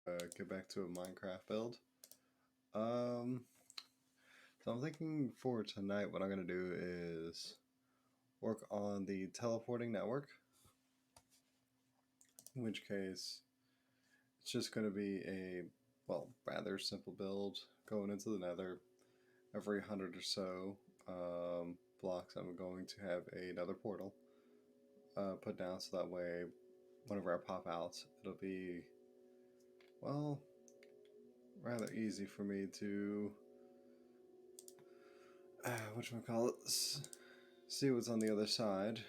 Get back to a Minecraft build. Um, so I'm thinking for tonight, what I'm gonna do is work on the teleporting network. In which case, it's just gonna be a rather simple build going into the Nether. Every 100 or so blocks, I'm going to have another portal put down, so that way, whenever I pop out, it'll be well rather easy for me to whatchamacallit, see what's on the other side.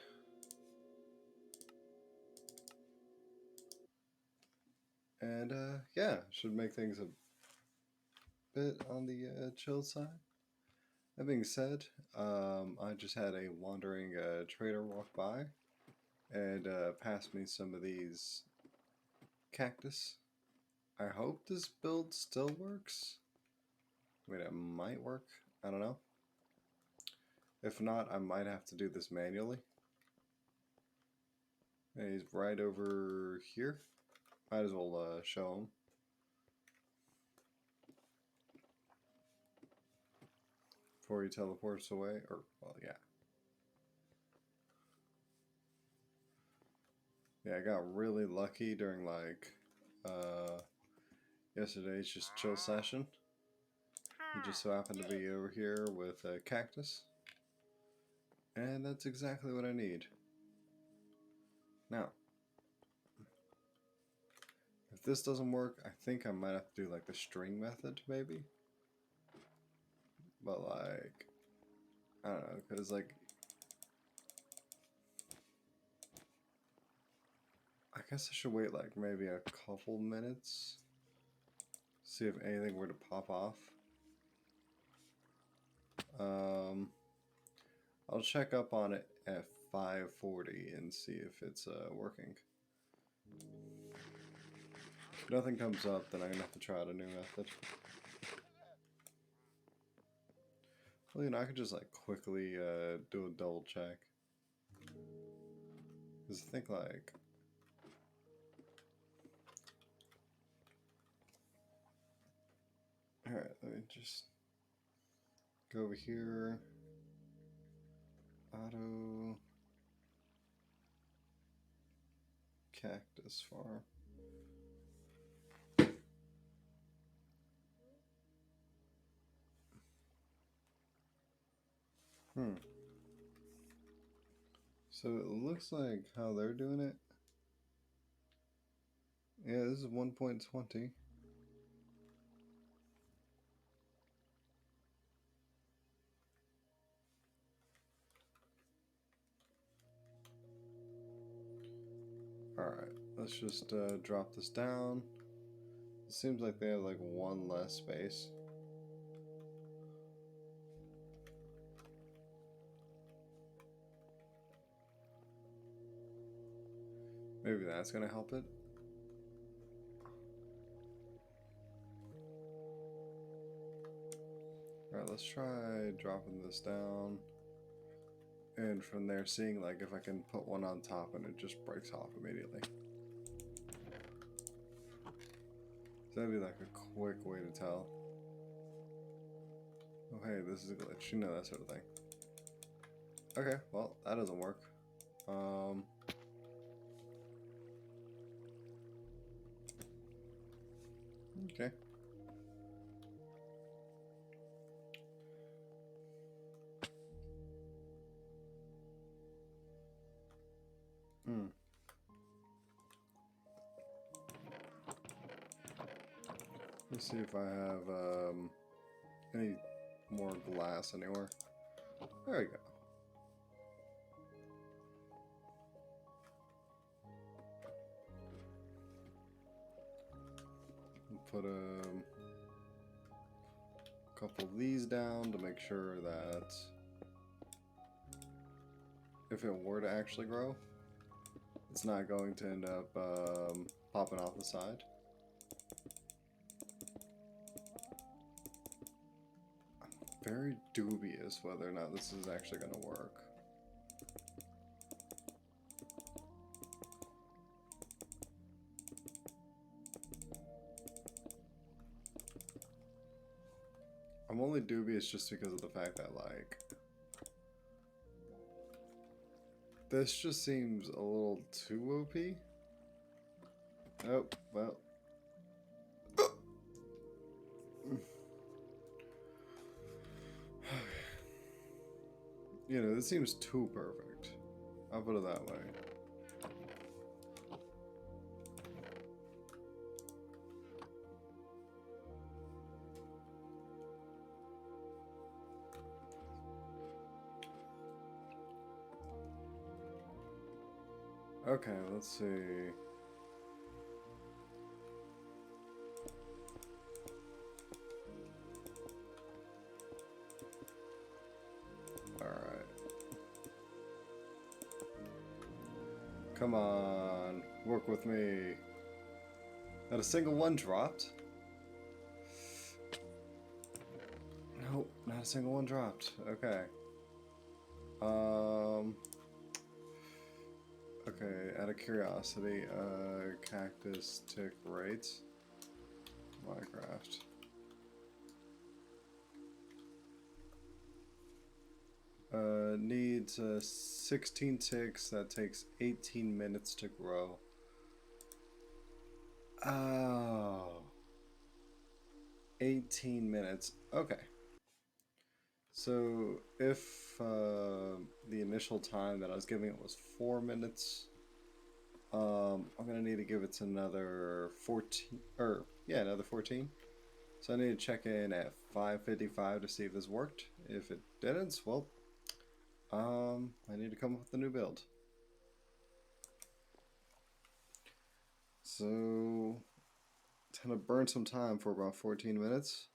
And yeah, should make things a bit on the chill side. That being said, I just had a wandering trader walk by and pass me some of these cactus. I hope this build still works. I mean, it might work. I don't know. If not, I might have to do this manually. And he's right over here. Might as well show him. Before he teleports away. Or, well, yeah. Yeah, I got really lucky during, like, yesterday's just chill session. He just so happened to be over here with a cactus. And that's exactly what I need. Now, if this doesn't work, I think I might have to do like the string method, maybe. But like, I don't know, because like, I guess I should wait like maybe a couple minutes. See if anything were to pop off. I'll check up on it at 5:40 and see if it's working. If nothing comes up, then I'm gonna have to try out a new method. Well, you know, I could just like quickly do a double check. Because I think like, alright, let me just go over here. Auto cactus farm. So it looks like how they're doing it. Yeah, this is 1.20. Alright, let's just drop this down. It seems like they have like one less space. Maybe that's gonna help it. Alright, let's try dropping this down. And from there, seeing like if I can put one on top and it just breaks off immediately. So that'd be like a quick way to tell. Oh hey, this is a glitch, you know, that sort of thing. Okay, well, that doesn't work. Okay. Let's see if I have any more glass anywhere. There we go. Put a couple of these down to make sure that if it were to actually grow, it's not going to end up popping off the side. I'm very dubious whether or not this is actually going to work. I'm only dubious just because of the fact that, like, this just seems a little too OP. Oh, well. You know, this seems too perfect. I'll put it that way. Okay, let's see. Alright. Come on, work with me. Not a single one dropped? Nope, not a single one dropped. Okay. Okay, out of curiosity, cactus tick rates. Minecraft. Needs 16 ticks. That takes 18 minutes to grow. Oh. 18 minutes. Okay. So if the initial time that I was giving it was 4 minutes, I'm gonna need to give it another 14, or yeah, another 14. So I need to check in at 5:55 to see if this worked. If it didn't, well, I need to come up with a new build. So, gonna burn some time for about 14 minutes.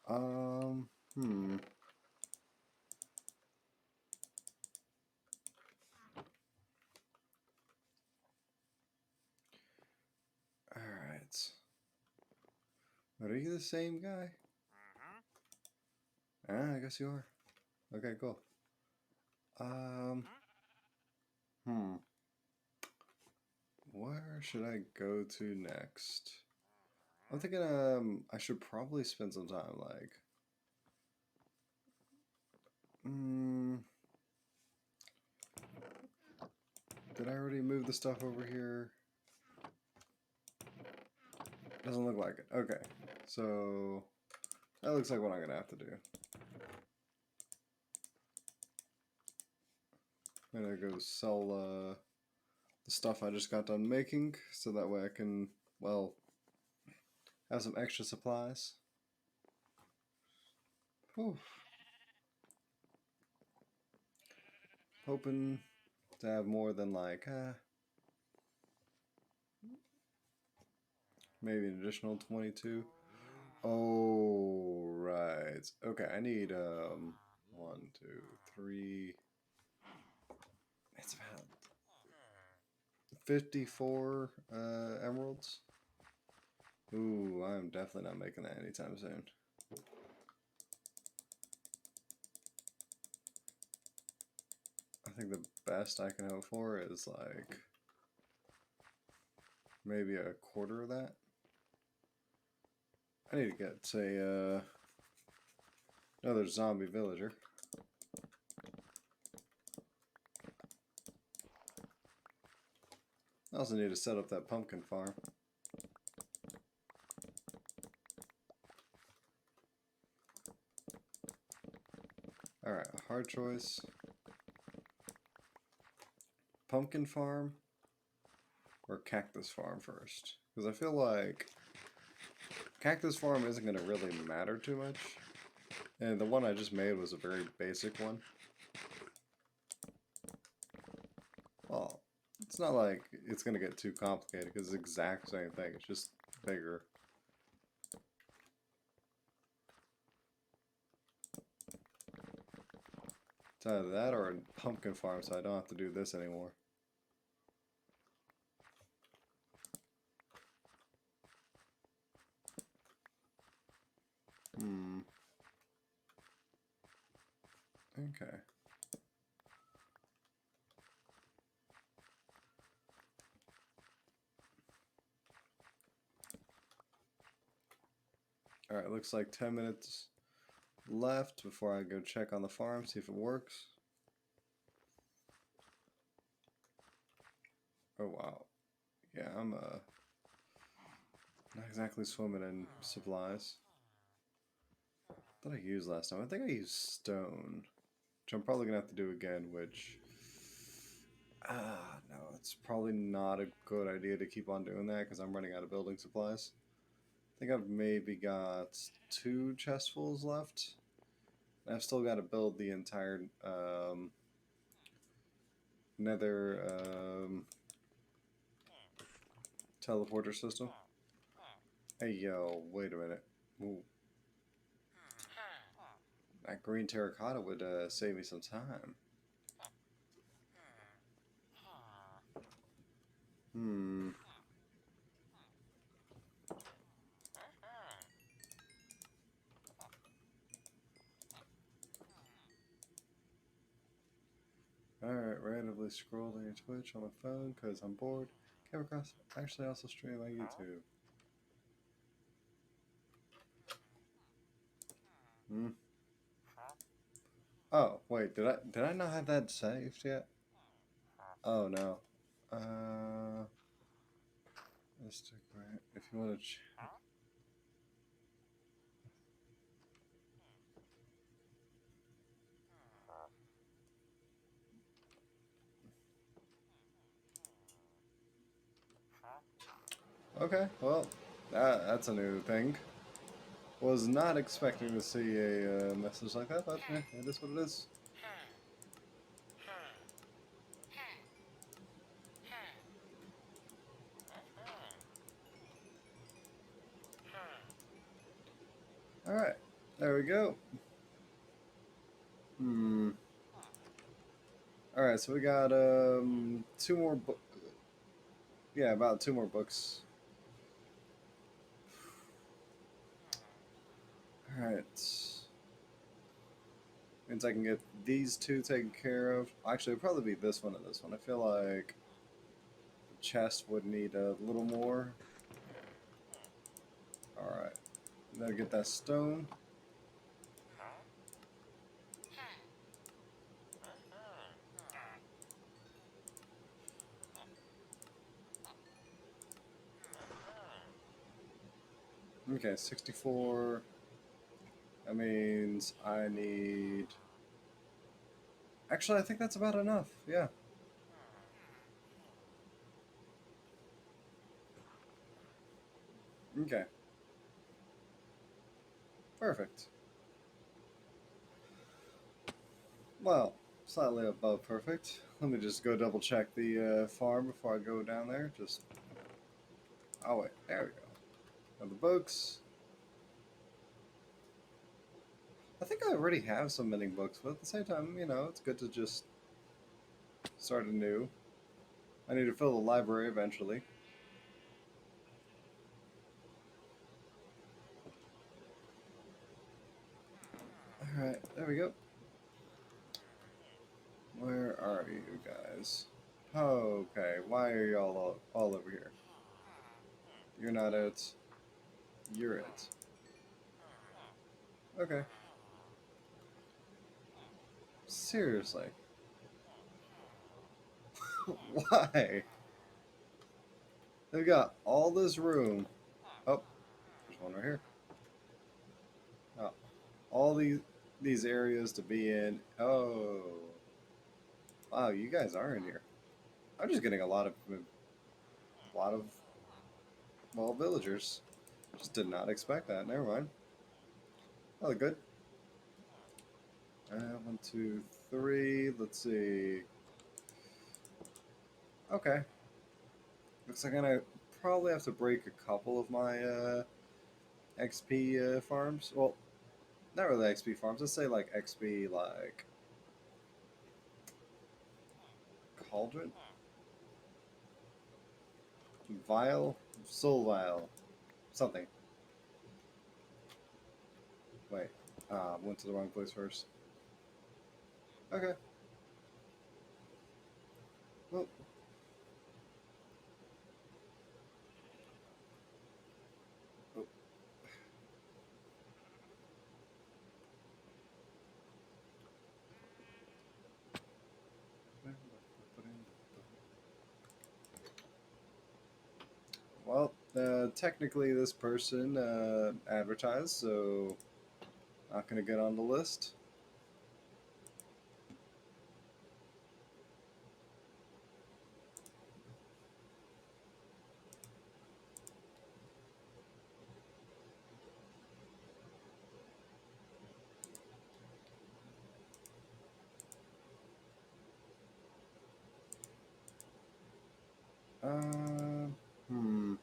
Hmm. Alright. Are you the same guy? Ah, I guess you are. Okay, cool. Hmm. Where should I go to next? I'm thinking, I should probably spend some time, like, did I already move the stuff over here? Doesn't look like it. Okay, so that looks like what I'm gonna have to do. I'm gonna go sell the stuff I just got done making, so that way I can, well, have some extra supplies. Whew. Hoping to have more than like maybe an additional 22. Oh, right. Okay, I need 1, 2, 3. It's about 54 emeralds. Ooh, I'm definitely not making that anytime soon. I think the best I can hope for is like maybe a quarter of that. I need to get another zombie villager. I also need to set up that pumpkin farm. Alright, hard choice. Pumpkin farm or cactus farm first? Because I feel like cactus farm isn't going to really matter too much. And the one I just made was a very basic one. Well, it's not like it's going to get too complicated because it's the exact same thing. It's just bigger. It's either that or a pumpkin farm so I don't have to do this anymore. Okay. Alright, looks like 10 minutes. left before I go check on the farm, see if it works. Oh wow. Yeah, I'm not exactly swimming in supplies. What did I use last time? I think I used stone, which I'm probably gonna have to do again, which no, it's probably not a good idea to keep on doing that because I'm running out of building supplies. I think I've maybe got 2 chestfuls left. I've still got to build the entire nether teleporter system. Hey yo, wait a minute. Ooh, that green terracotta would save me some time. Hmm. Alright, randomly scrolling Twitch on my phone because I'm bored. Came across, actually also stream on YouTube. Hmm. Oh, wait, did I not have that saved yet? Oh no. Instagram, if you want to okay, well, that's a new thing. Was not expecting to see a message like that, but it is what it is. Alright, there we go. Hmm. Alright, so we got 2 more yeah, about 2 more books. Alright. Means I can get these 2 taken care of. Actually, it'd probably be this one and this one. I feel like the chest would need a little more. Alright. Gotta get that stone. Okay, 64. That means I need... Actually, I think that's about enough. Yeah. Okay. Perfect. Well, slightly above perfect. Let me just go double check the farm before I go down there. Just... Oh, wait. There we go. Now the books. I think I already have some mending books, but at the same time, you know, it's good to just start anew. I need to fill the library eventually. Alright, there we go. Where are you guys? Okay, why are y'all all over here? You're not it. You're it. Okay. Seriously. Why? They've got all this room. Oh, there's one right here. Oh, all these areas to be in. Oh. Wow, you guys are in here. I'm just getting a lot of well villagers. Just did not expect that. Never mind. Oh, good. 1, 2, 3. Let's see. Okay. Looks like I'm gonna probably have to break a couple of my XP farms. Well, not really XP farms. Let's say like XP like cauldron, vial, soul vial, something. Wait, went to the wrong place first. Okay. Well, oh, Well, technically, this person advertised, so not going to get on the list. Uh, hmm.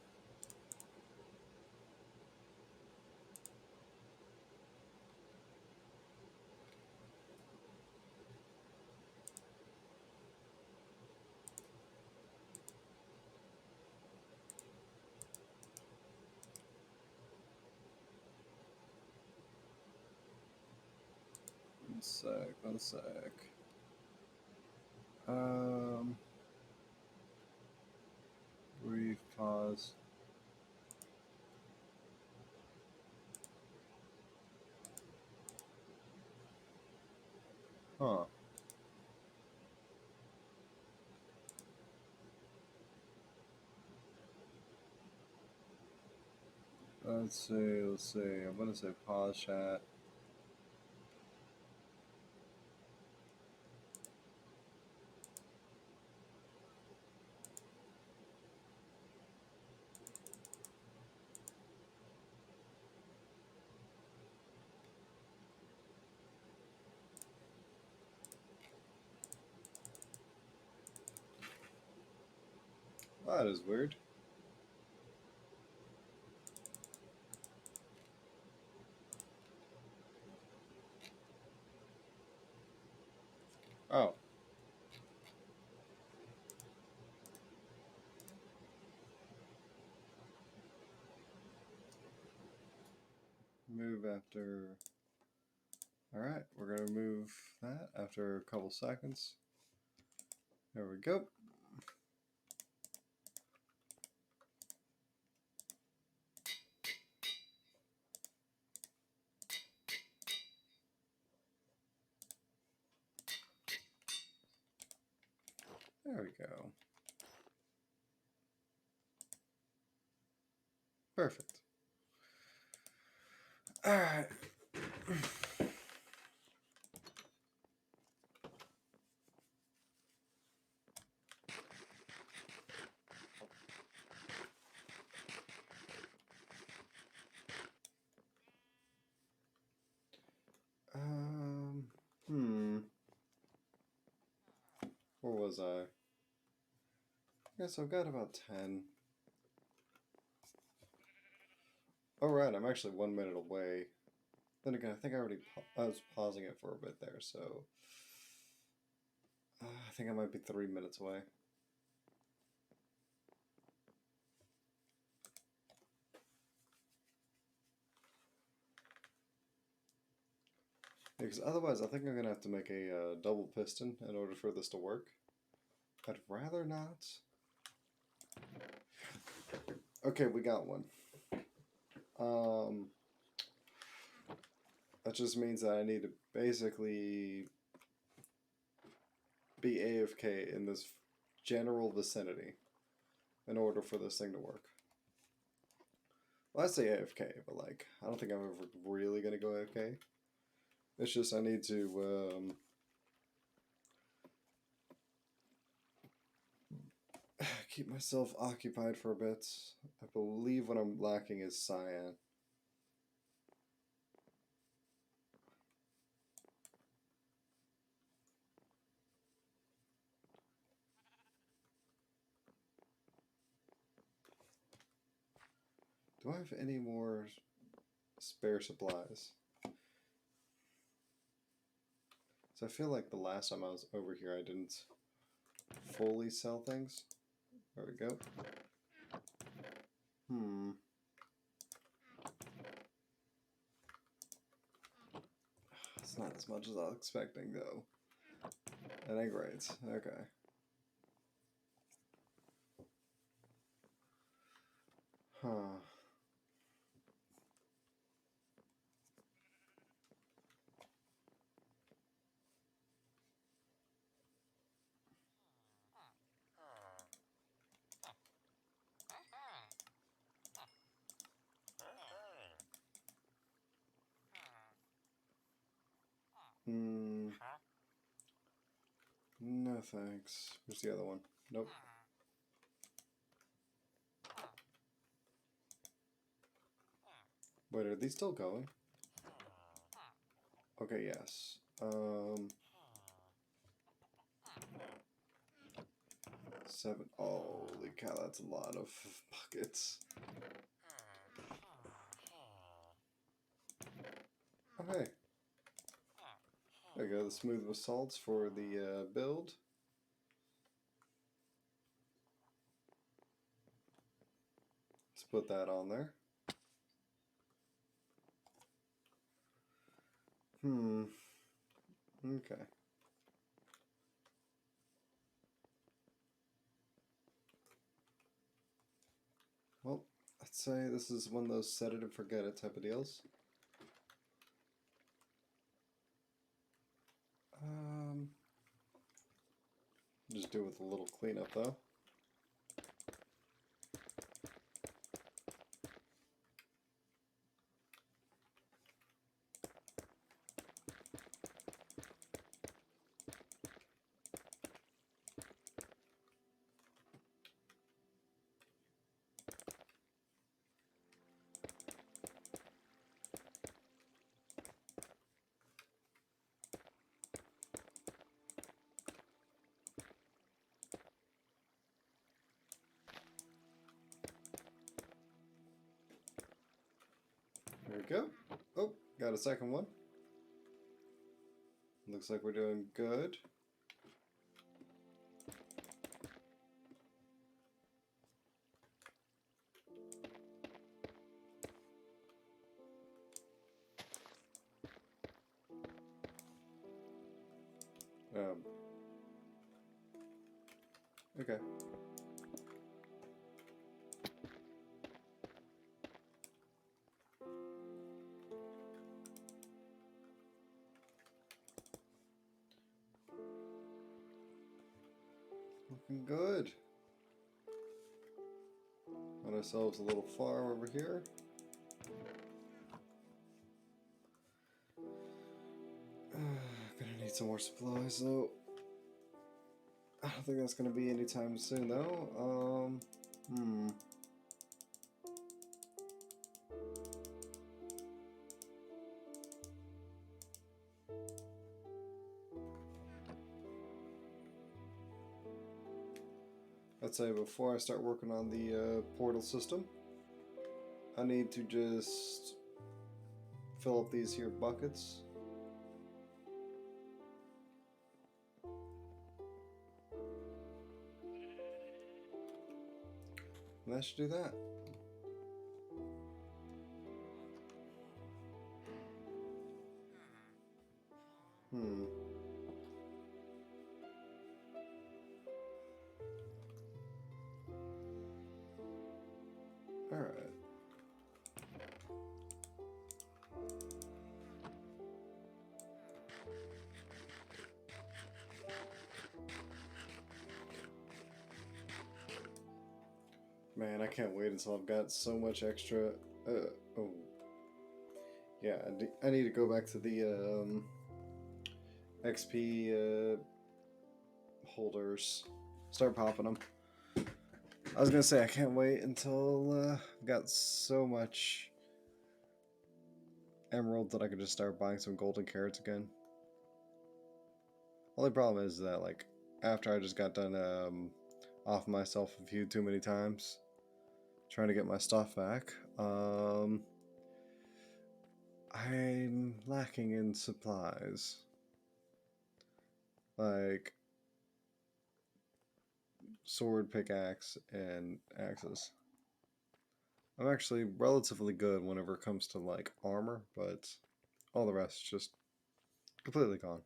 One sec. One sec. Um, brief pause. Huh. Let's see. Let's see. I'm gonna say pause chat. That is weird. Oh, move after. All right, we're gonna move that after a couple seconds. There we go. There we go. Perfect. All right. Um. Hmm. Where was I? Yes, I've got about 10. Oh, right, I'm actually 1 minute away. Then again, I think I was pausing it for a bit there, so I think I might be 3 minutes away. Because otherwise, I think I'm gonna have to make a double piston in order for this to work. I'd rather not. Okay, we got one. Um, that just means that I need to basically be AFK in this general vicinity in order for this thing to work. Well, I say AFK, but like, I don't think I'm ever really gonna go AFK. It's just I need to keep myself occupied for a bit. I believe what I'm lacking is cyan. Do I have any more spare supplies? So I feel like the last time I was over here I didn't fully sell things. There we go. Hmm. It's not as much as I was expecting though. At any rate, okay. Huh. Mm, no thanks. Where's the other one? Nope. Wait, are these still going? Okay, yes. 7. Holy cow, that's a lot of buckets. Okay. There we go, the smooth basalts for the build. Let's put that on there. Okay. Well, I'd say this is one of those set it and forget it type of deals. Just do it with a little cleanup though. There we go. Oh, got a second one. Looks like we're doing good. Okay. Looking good. Got ourselves a little farm over here. Gonna need some more supplies though. I don't think that's gonna be anytime soon though. I'd say before I start working on the portal system, I need to just fill up these here buckets. And that should do that. Alright. Man, I can't wait until I've got so much extra. Oh. Yeah, I need to go back to the XP holders. Start popping them. I was gonna say I can't wait until I've got so much emerald that I could just start buying some golden carrots again. Only problem is that like after I just got done off myself a few too many times trying to get my stuff back, I'm lacking in supplies. Like sword, pickaxe, and axes. I'm actually relatively good whenever it comes to like armor, but all the rest just completely gone.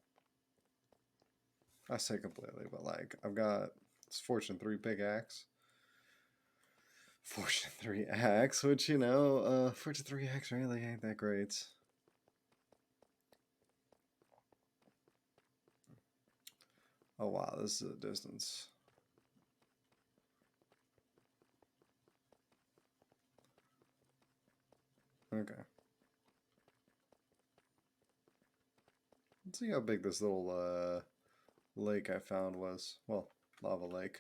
I say completely, but like I've got this Fortune 3 pickaxe. Fortune 3 axe, which you know, Fortune 3 axe really ain't that great. Oh wow, this is a distance. Okay. Let's see how big this little lake I found was. Well, lava lake.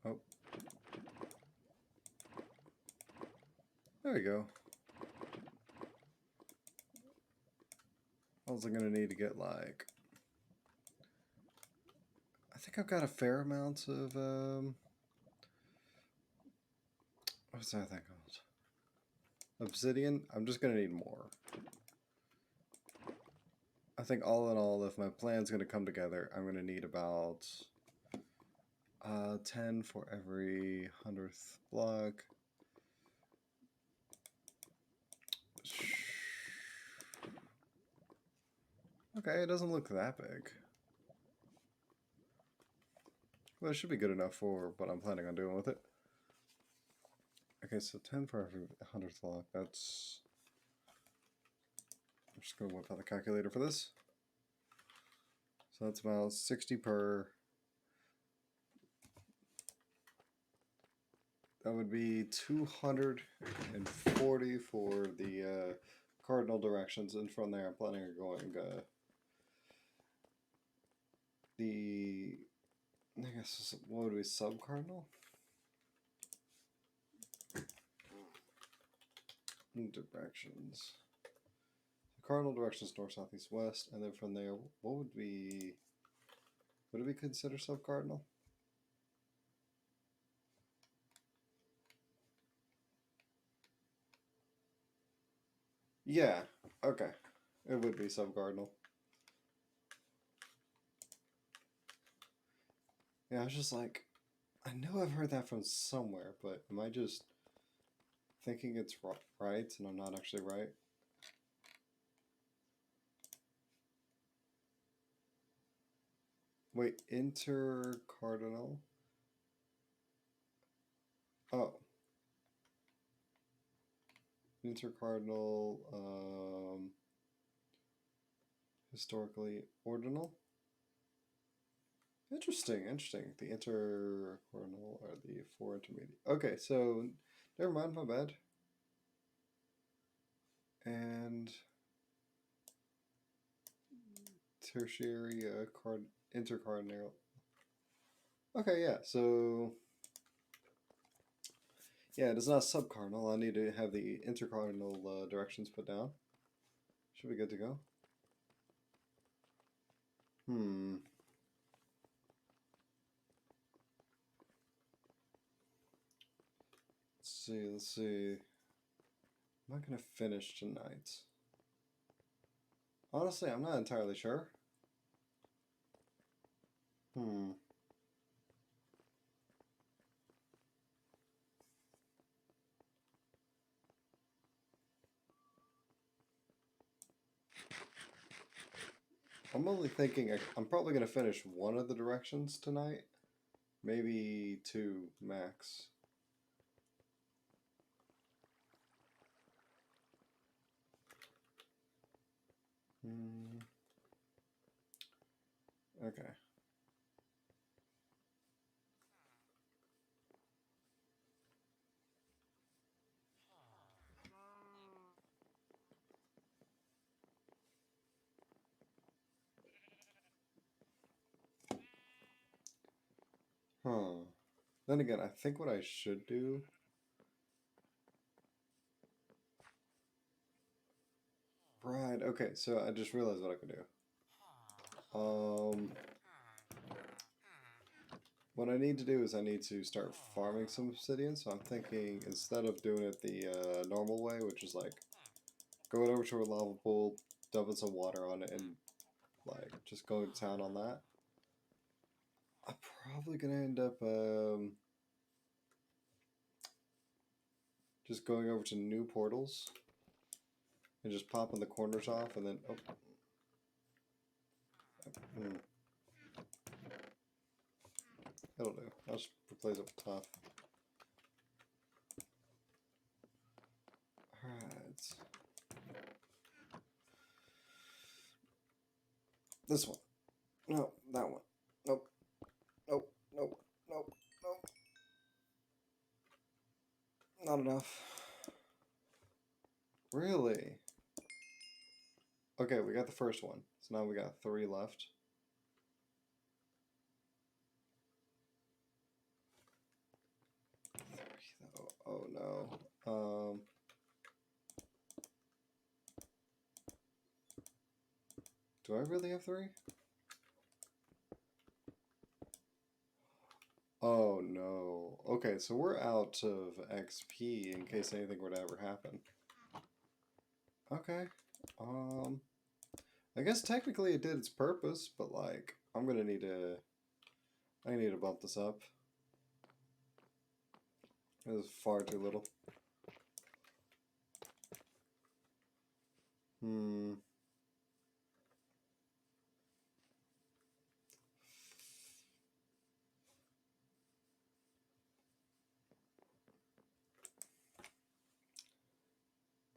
Oh. There we go. Also gonna need to get like... I think I've got a fair amount of what's that thing called? Obsidian. I'm just gonna need more. I think all in all, if my plan's gonna come together, I'm gonna need about 10 for every 100th block. Okay, it doesn't look that big. Well, it should be good enough for what I'm planning on doing with it. Okay, so 10 for every 100th block. That's... I'm just going to whip out the calculator for this. So that's about 60 per... That would be 240 for the cardinal directions. And from there, I'm planning on going the... I guess, what would be sub-cardinal? Directions. Cardinal directions north, south, east, west, and then from there, what would be... Would it be considered sub-cardinal? Yeah, okay. It would be sub-cardinal. Yeah, I was just like, I know I've heard that from somewhere, but am I just thinking it's right and I'm not actually right? Wait, intercardinal? Oh. Intercardinal, historically ordinal? Interesting, interesting. The intercardinal are the four intermediate. Okay, so never mind, my bad. And tertiary intercardinal. Okay, yeah, so yeah, it is not subcardinal. I need to have the intercardinal directions put down. Should be good to go. Let's see. Am I gonna finish tonight? Honestly, I'm not entirely sure. I'm only thinking I'm probably going to finish one of the directions tonight. Maybe two max. Okay. Huh. Then again, I think what I should do... Right, okay, so I just realized what I could do. What I need to do is I need to start farming some obsidian, so I'm thinking instead of doing it the normal way, which is like going over to a lava pool, dumping some water on it, and like just going to town on that, I'm probably gonna end up just going over to new portals and just popping the corners off, and then that'll do. I'll just replace it with tough. Alright. This one. No, that one. Nope. Nope. Nope. Nope. Nope. Not enough. Really? Okay, we got the first one. So now we got 3 left. Oh no. Do I really have 3? Oh no. Okay, so we're out of XP in case anything were to ever happen. Okay. I guess technically it did its purpose, but like I'm gonna need to bump this up. It was far too little.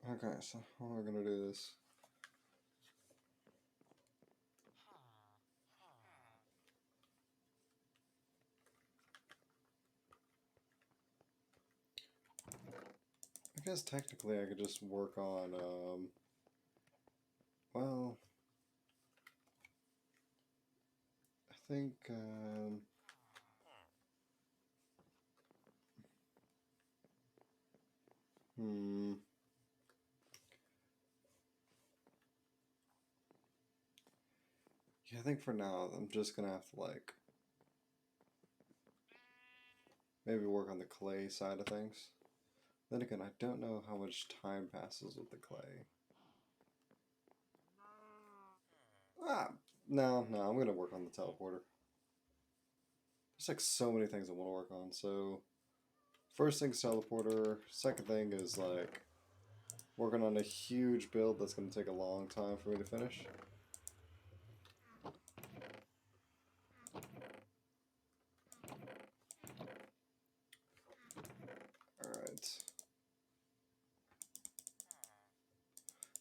Okay, so how am I gonna do this? I guess technically I could just work on, well, I think, yeah, I think for now I'm just gonna have to, like, maybe work on the clay side of things. Then again, I don't know how much time passes with the clay. No, I'm gonna work on the teleporter. There's like so many things I want to work on. So, first thing's teleporter. Second thing is like working on a huge build that's gonna take a long time for me to finish. Alright.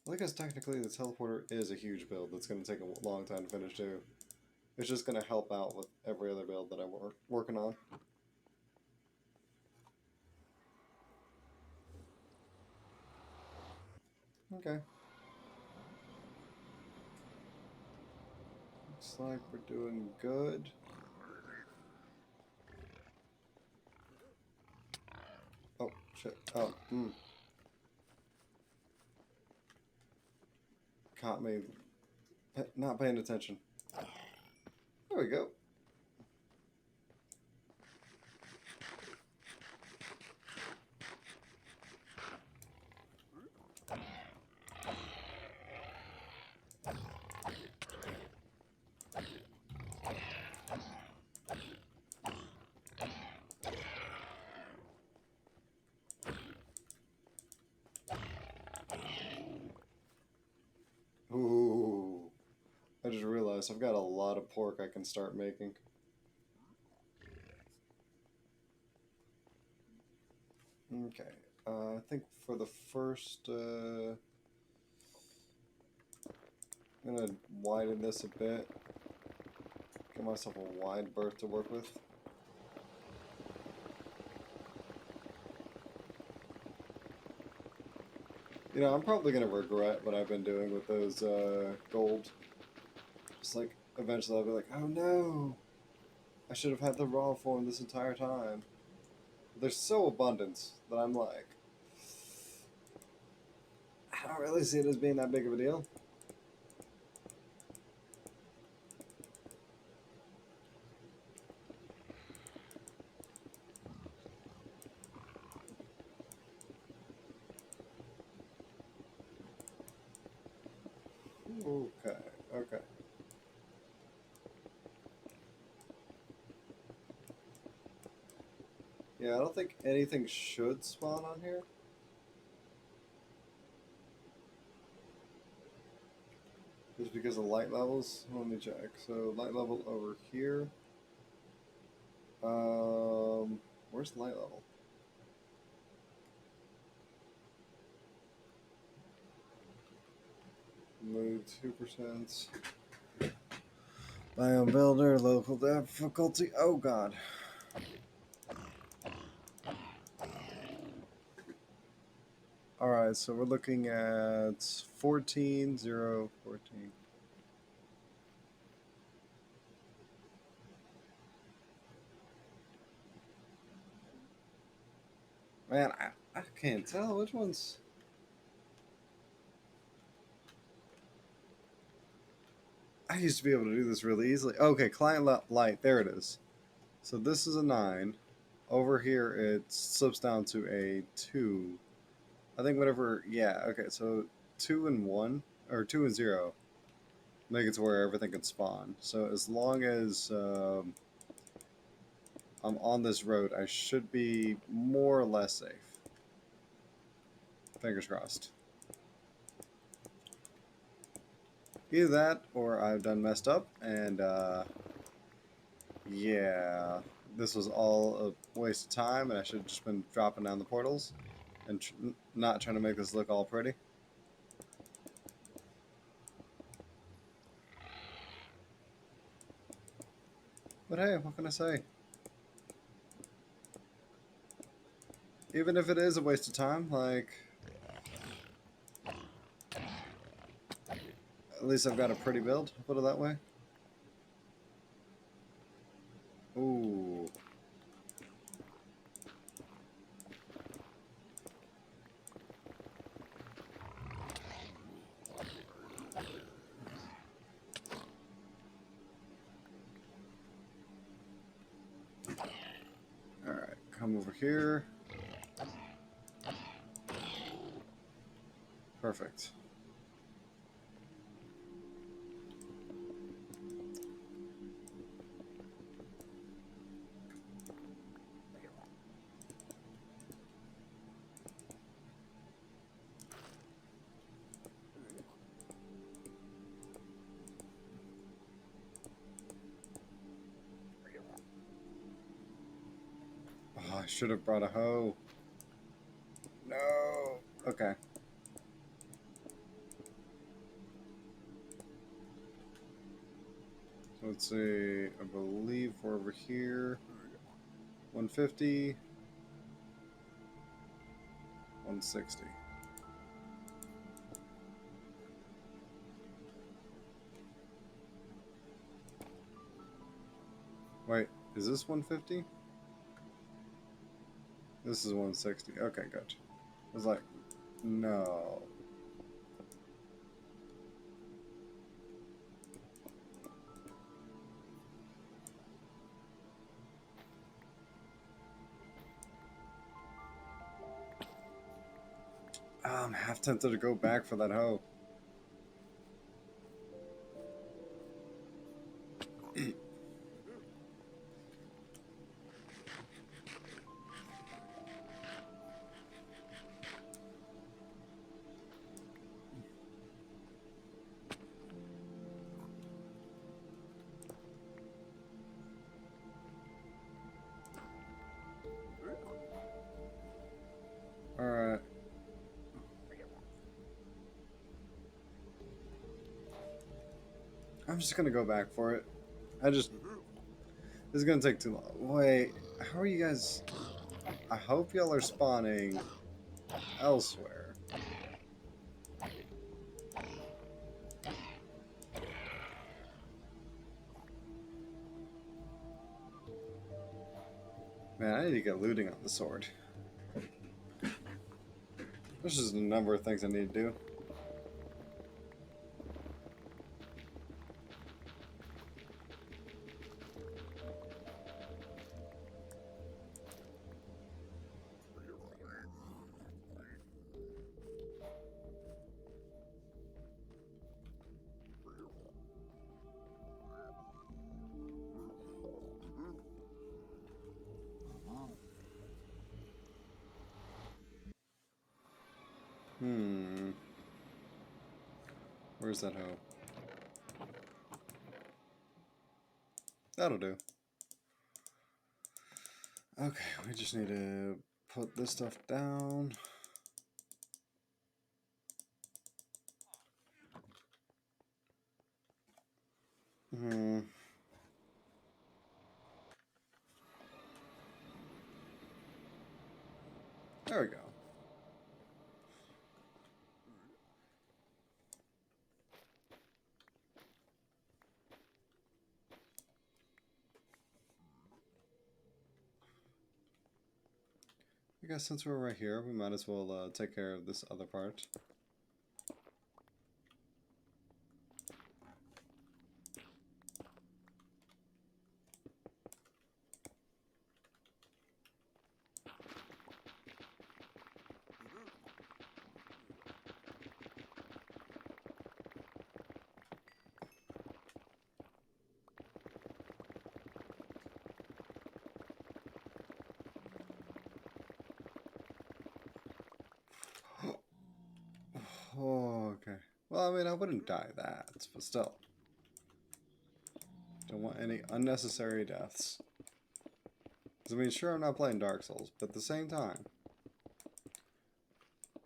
Well, I guess technically the teleporter is a huge build that's gonna take a long time to finish too. It's just gonna help out with every other build that I'm working on. Okay. Looks like we're doing good. Oh, shit. Oh, Caught me not paying attention. There we go. Ooh. I just realized I've got a lot of pork I can start making. Okay. I think for the first, I'm gonna widen this a bit. Give myself a wide berth to work with. You know, I'm probably gonna regret what I've been doing with those gold. Just like eventually I'll be like, oh no, I should have had the raw form this entire time. They're so abundant that I'm like, I don't really see it as being that big of a deal. Okay, okay. Yeah, I don't think anything should spawn on here. Just because of light levels. Let me check. So light level over here. Where's the light level? Move 2%. Biome builder, local difficulty. Oh god. Alright, so we're looking at 14,014. Man, I can't tell which one's. I used to be able to do this really easily. Okay, client light, there it is. So this is a 9. Over here it slips down to a 2. I think whatever, yeah, okay, so 2 and 1, or 2 and 0, make it to where everything can spawn. So as long as I'm on this road, I should be more or less safe. Fingers crossed. Either that, or I've done messed up, and yeah, this was all a waste of time, and I should have just been dropping down the portals and not trying to make this look all pretty. But hey, what can I say? Even if it is a waste of time, like, at least I've got a pretty build, put it that way. Ooh. Alright, come over here. Perfect. Oh, I should have brought a hoe. No. Okay. So let's see. I believe we're over here. 150. 160. Wait, is this 150? This is 160. Okay, gotcha. I was like, no. I'm half tempted to go back for that hoe. Alright. I'm just gonna go back for it. This is gonna take too long. Wait, how are you guys? I hope y'all are spawning elsewhere. Man, I need to get looting on the sword. There's just a number of things I need to do. Where's that hoe? That'll do. Okay, we just need to put this stuff down. There we go. I guess since we're right here, we might as well take care of this other part. Oh, okay. Well, I mean, I wouldn't die that, but still. Don't want any unnecessary deaths. Because, I mean, sure, I'm not playing Dark Souls, but at the same time,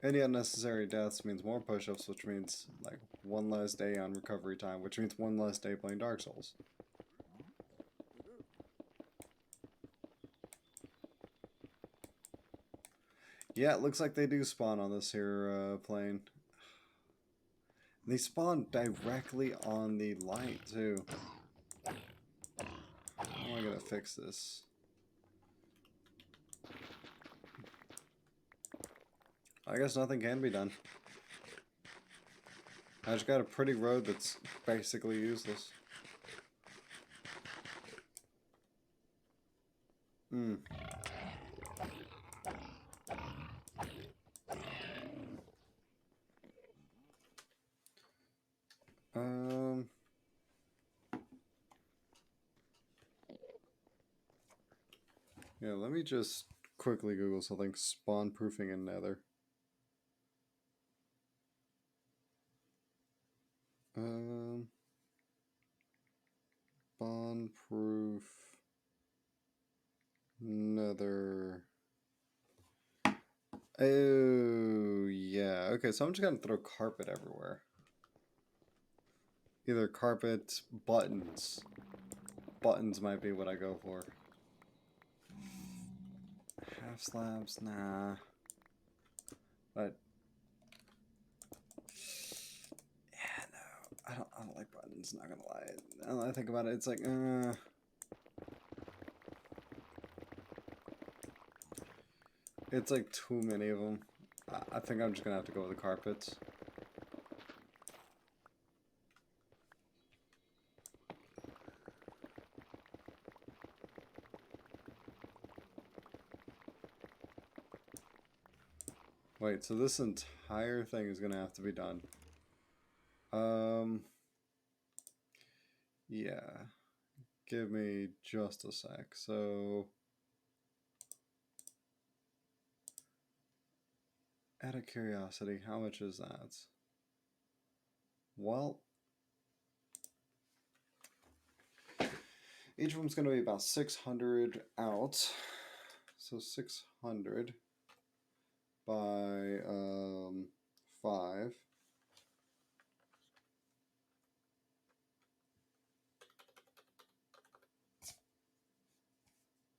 any unnecessary deaths means more push-ups, which means, like, one less day on recovery time, which means one less day playing Dark Souls. Yeah, it looks like they do spawn on this here plane. They spawn directly on the light, too. How am I gonna fix this? I guess nothing can be done. I just got a pretty road that's basically useless. Hmm. Yeah, let me just quickly Google something. Spawn proofing in Nether. Spawn proof Nether. Oh, yeah. Okay, so I'm just gonna throw carpet everywhere. Either carpet, buttons. Buttons might be what I go for. Half slabs, nah. But yeah, no, I don't like buttons. Not gonna lie. Now that I think about it, it's like, it's like too many of them. I think I'm just gonna have to go with the carpets. Wait, so this entire thing is gonna have to be done. Yeah. Give me just a sec. So, out of curiosity, how much is that? Well, each room's gonna be about 600 out. So 600 by 5.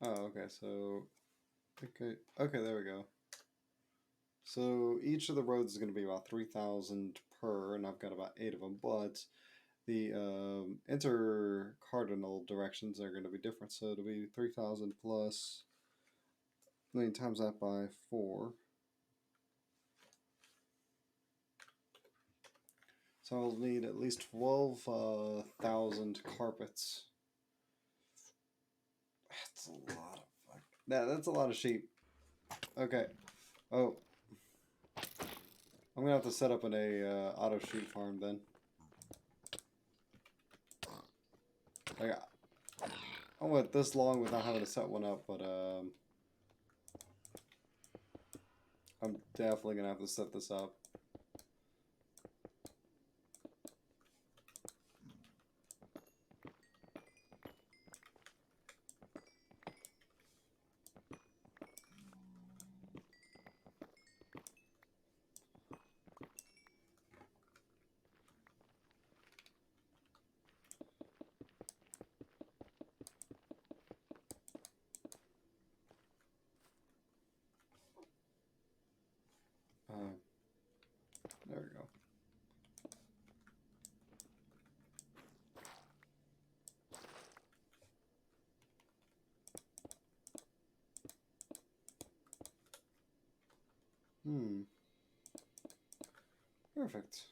Oh, okay, so okay, there we go. So each of the roads is going to be about 3,000 per, and I've got about 8 of them, but the intercardinal directions are going to be different, so it'll be 3,000 plus, I mean, times that by 4. So I'll need at least 12,000 carpets. That's a lot of that's a lot of sheep. Okay. Oh. I'm gonna have to set up an auto sheep farm then. Like, I went this long without having to set one up, but I'm definitely gonna have to set this up. Perfect.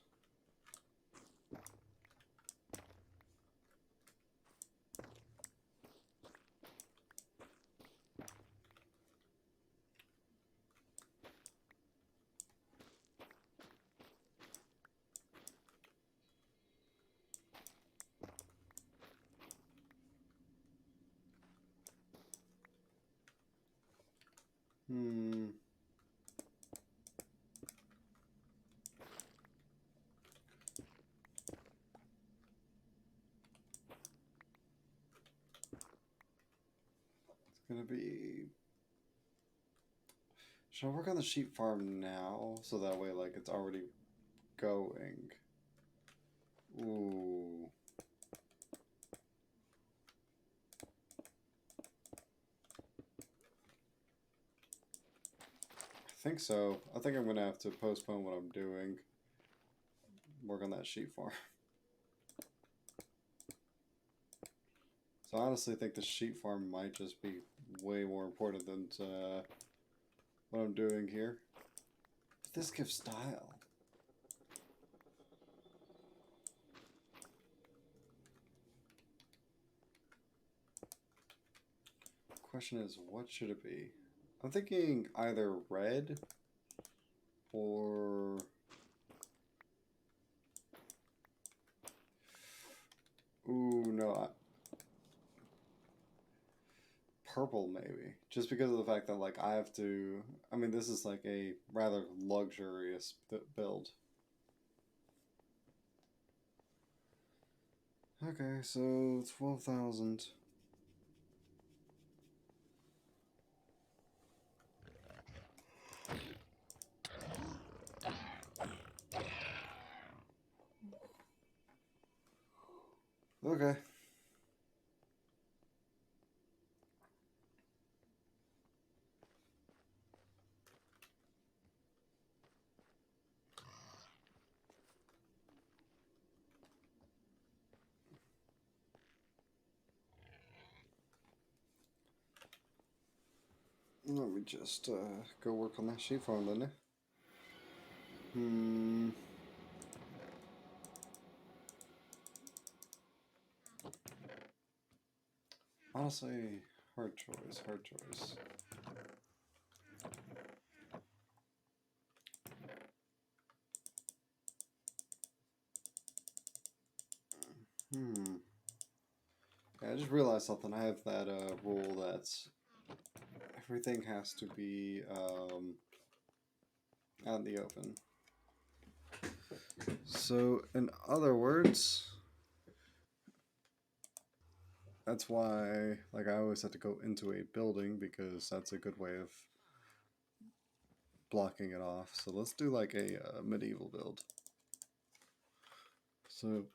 Gonna be. Should I work on the sheep farm now so that way, like, it's already going? Ooh. I think so. I think I'm gonna have to postpone what I'm doing. Work on that sheep farm. So I honestly think the sheep farm might just be way more important than what I'm doing here. But this gives style. Question is, what should it be? I'm thinking either red or... Ooh, no. Purple, maybe. Just because of the fact that, like, I have to... I mean, this is, like, a rather luxurious build. Okay, so 12,000. Okay. Let me just go work on that sheep farm then. Honestly, hard choice, hard choice. Yeah, I just realized something. I have that rule that everything has to be out in the open. So, in other words, that's why, like, I always have to go into a building because that's a good way of blocking it off. So let's do like a medieval build. So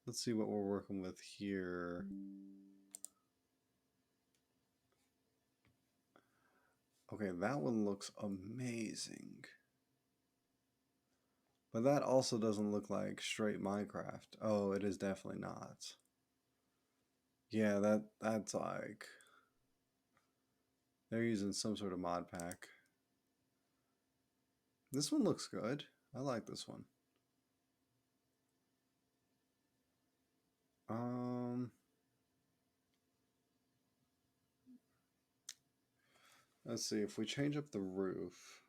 let's see what we're working with here. Okay, that one looks amazing. But that also doesn't look like straight Minecraft. Oh, it is definitely not. Yeah, that's like they're using some sort of mod pack. This one looks good. I like this one. Let's see if we change up the roof.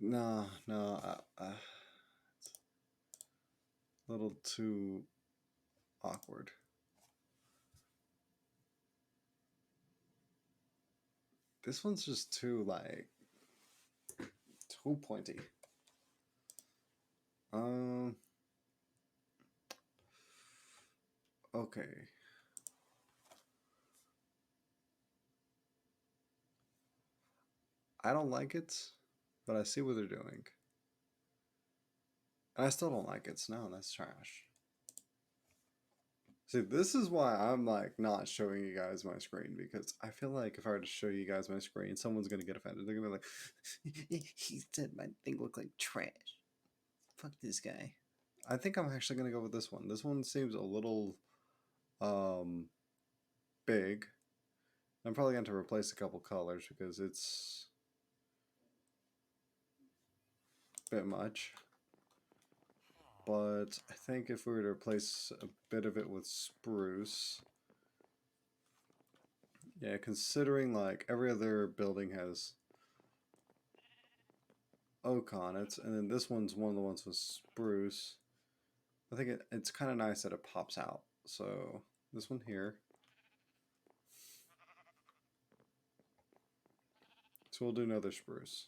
No, it's a little too awkward. This one's just too, like, too pointy. Okay. I don't like it, but I see what they're doing. And I still don't like it, so no, that's trash. See, this is why I'm, like, not showing you guys my screen, because I feel like if I were to show you guys my screen, someone's gonna get offended. They're gonna be like, he said my thing looked like trash. Fuck this guy. I think I'm actually going to go with this one. This one seems a little um, big. I'm probably going to replace a couple colors because it's a bit much. But I think if we were to replace a bit of it with spruce, yeah, considering like every other building has oak on it, and then this one's one of the ones with spruce, I think it's kind of nice that it pops out. So this one here. So we'll do another spruce.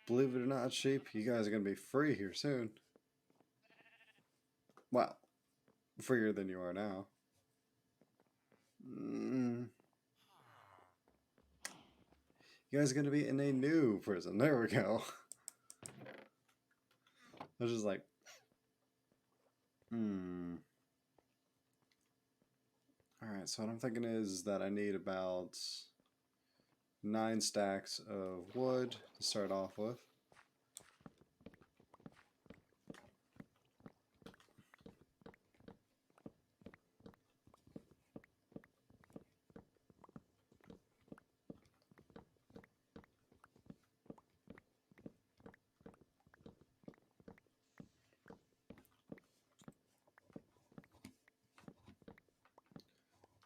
Believe it or not, sheep, you guys are going to be free here soon. Well, freer than you are now. You guys are going to be in a new prison. There we go. I was just like, Alright, so what I'm thinking is that I need about 9 stacks of wood to start off with.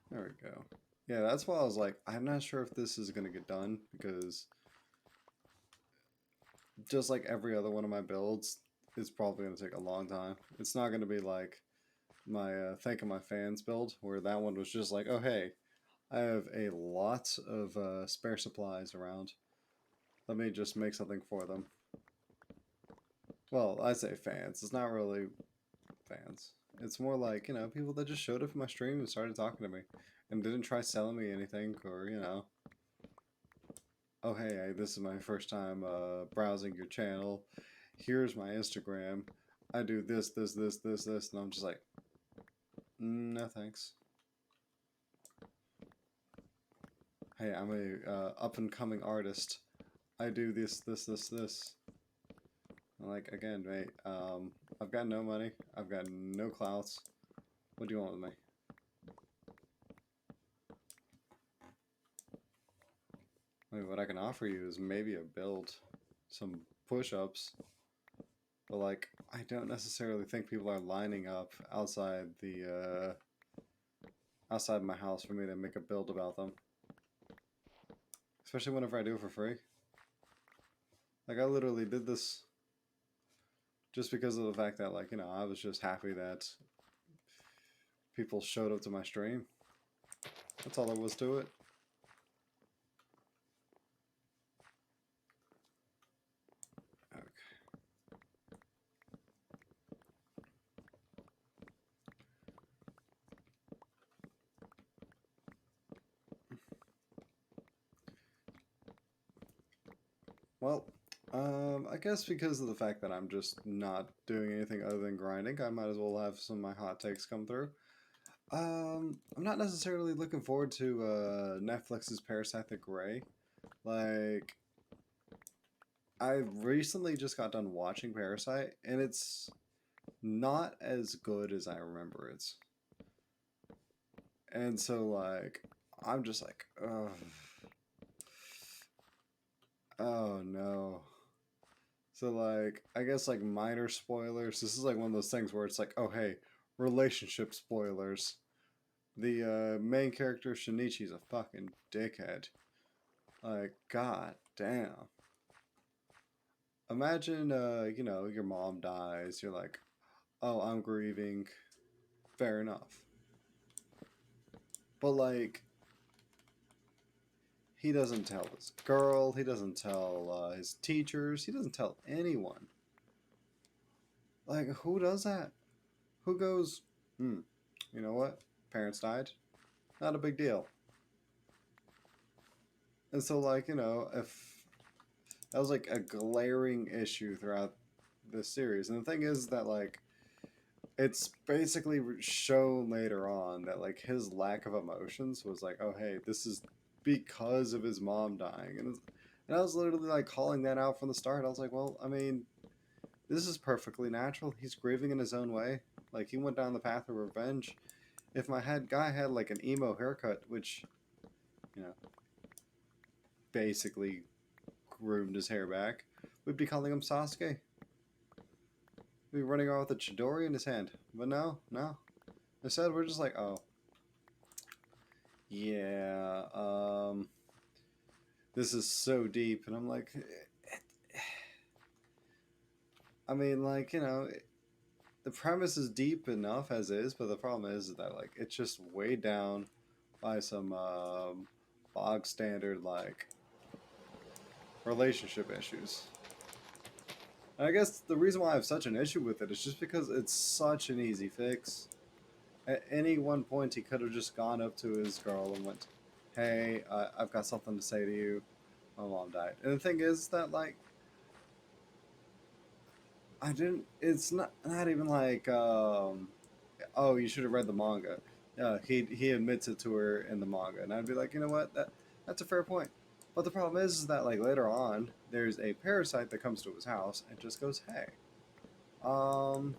There we go. Yeah, that's why I was like, I'm not sure if this is going to get done because just like every other one of my builds, it's probably going to take a long time. It's not going to be like my Thank of My Fans build where that one was just like, oh hey, I have a lot of spare supplies around. Let me just make something for them. Well, I say fans. It's not really fans. It's more like, you know, people that just showed up in my stream and started talking to me and didn't try selling me anything or, you know, oh, hey, this is my first time browsing your channel. Here's my Instagram. I do this, this, this, this, this. And I'm just like, no thanks. Hey, I'm a up-and-coming artist. I do this, this, this, this. Like, again, mate, I've got no money. I've got no clouts. What do you want with me? I mean, what I can offer you is maybe a build, some push-ups, but like, I don't necessarily think people are lining up outside the, outside my house for me to make a build about them. Especially whenever I do it for free. Like, I literally did this just because of the fact that, like, you know, I was just happy that people showed up to my stream. That's all there was to it. Okay. Well, I guess because of the fact that I'm just not doing anything other than grinding, I might as well have some of my hot takes come through. I'm not necessarily looking forward to Netflix's Parasite the Grey. Like, I recently just got done watching Parasite, and it's not as good as I remember it. And so, like, I'm just like, ugh. Oh no. So, like, I guess, like, minor spoilers. This is, like, one of those things where it's like, oh, hey, relationship spoilers. The main character, Shinichi's a fucking dickhead. Like, god damn. Imagine, you know, your mom dies. You're like, oh, I'm grieving. Fair enough. But, like, he doesn't tell his girl. He doesn't tell his teachers. He doesn't tell anyone. Like, who does that? Who goes, you know what? Parents died. Not a big deal. And so, like, you know, if that was like a glaring issue throughout this series. And the thing is that, like, it's basically shown later on that like his lack of emotions was like, oh hey, this is because of his mom dying, and I was literally like calling that out from the start. I was like, well, I mean, this is perfectly natural. He's grieving in his own way. Like he went down the path of revenge. If my head guy had like an emo haircut, which you know basically groomed his hair back, we'd be calling him Sasuke. We'd be running around with a Chidori in his hand. But no, no. Instead, we're just like, oh, yeah, this is so deep. And I'm like, I mean, like, the premise is deep enough as is, but the problem is that, like, it's just weighed down by some bog standard, like, relationship issues. And I guess the reason why I have such an issue with it is just because it's such an easy fix. At any one point, he could have just gone up to his girl and went, hey, I've got something to say to you. My mom died. And the thing is that, like, I didn't. It's not even like, oh, you should have read the manga. Yeah, he admits it to her in the manga, and I'd be like, you know what, that's a fair point. But the problem is that like later on, there's a parasite that comes to his house and just goes, hey, um,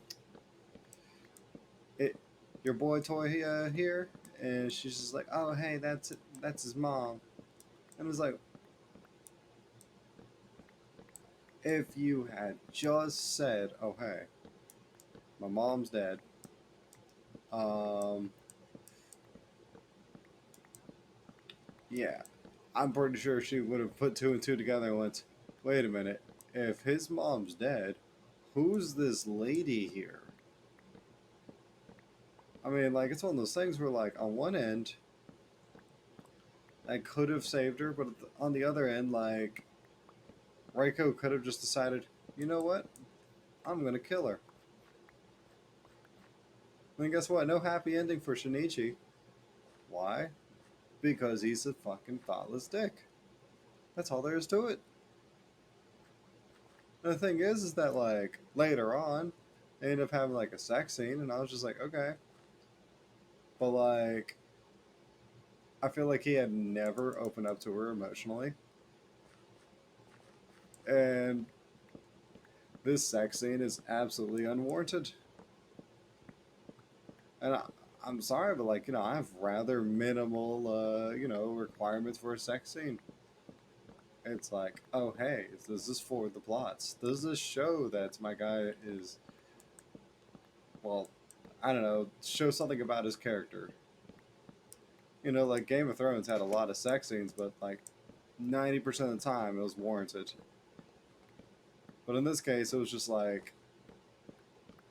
it, your boy toy here, and she's just like, oh, hey, that's his mom, and it's like, if you had just said, oh, hey, my mom's dead, um, yeah, I'm pretty sure she would have put two and two together and went, wait a minute, if his mom's dead, who's this lady here? I mean, like, it's one of those things where, like, on one end, I could have saved her, but on the other end, like, Reiko could have just decided, you know what? I'm gonna kill her. I mean, guess what? No happy ending for Shinichi. Why? Because he's a fucking thoughtless dick. That's all there is to it. And the thing is that, like, later on, they end up having, like, a sex scene, and I was just like, okay. But, like, I feel like he had never opened up to her emotionally. And this sex scene is absolutely unwarranted. And I'm sorry, but like, I have rather minimal, requirements for a sex scene. It's like, oh, hey, this is for the plots. Does this show that my guy is, well, I don't know, show something about his character? Like Game of Thrones had a lot of sex scenes, but like 90% of the time it was warranted. But in this case, it was just like,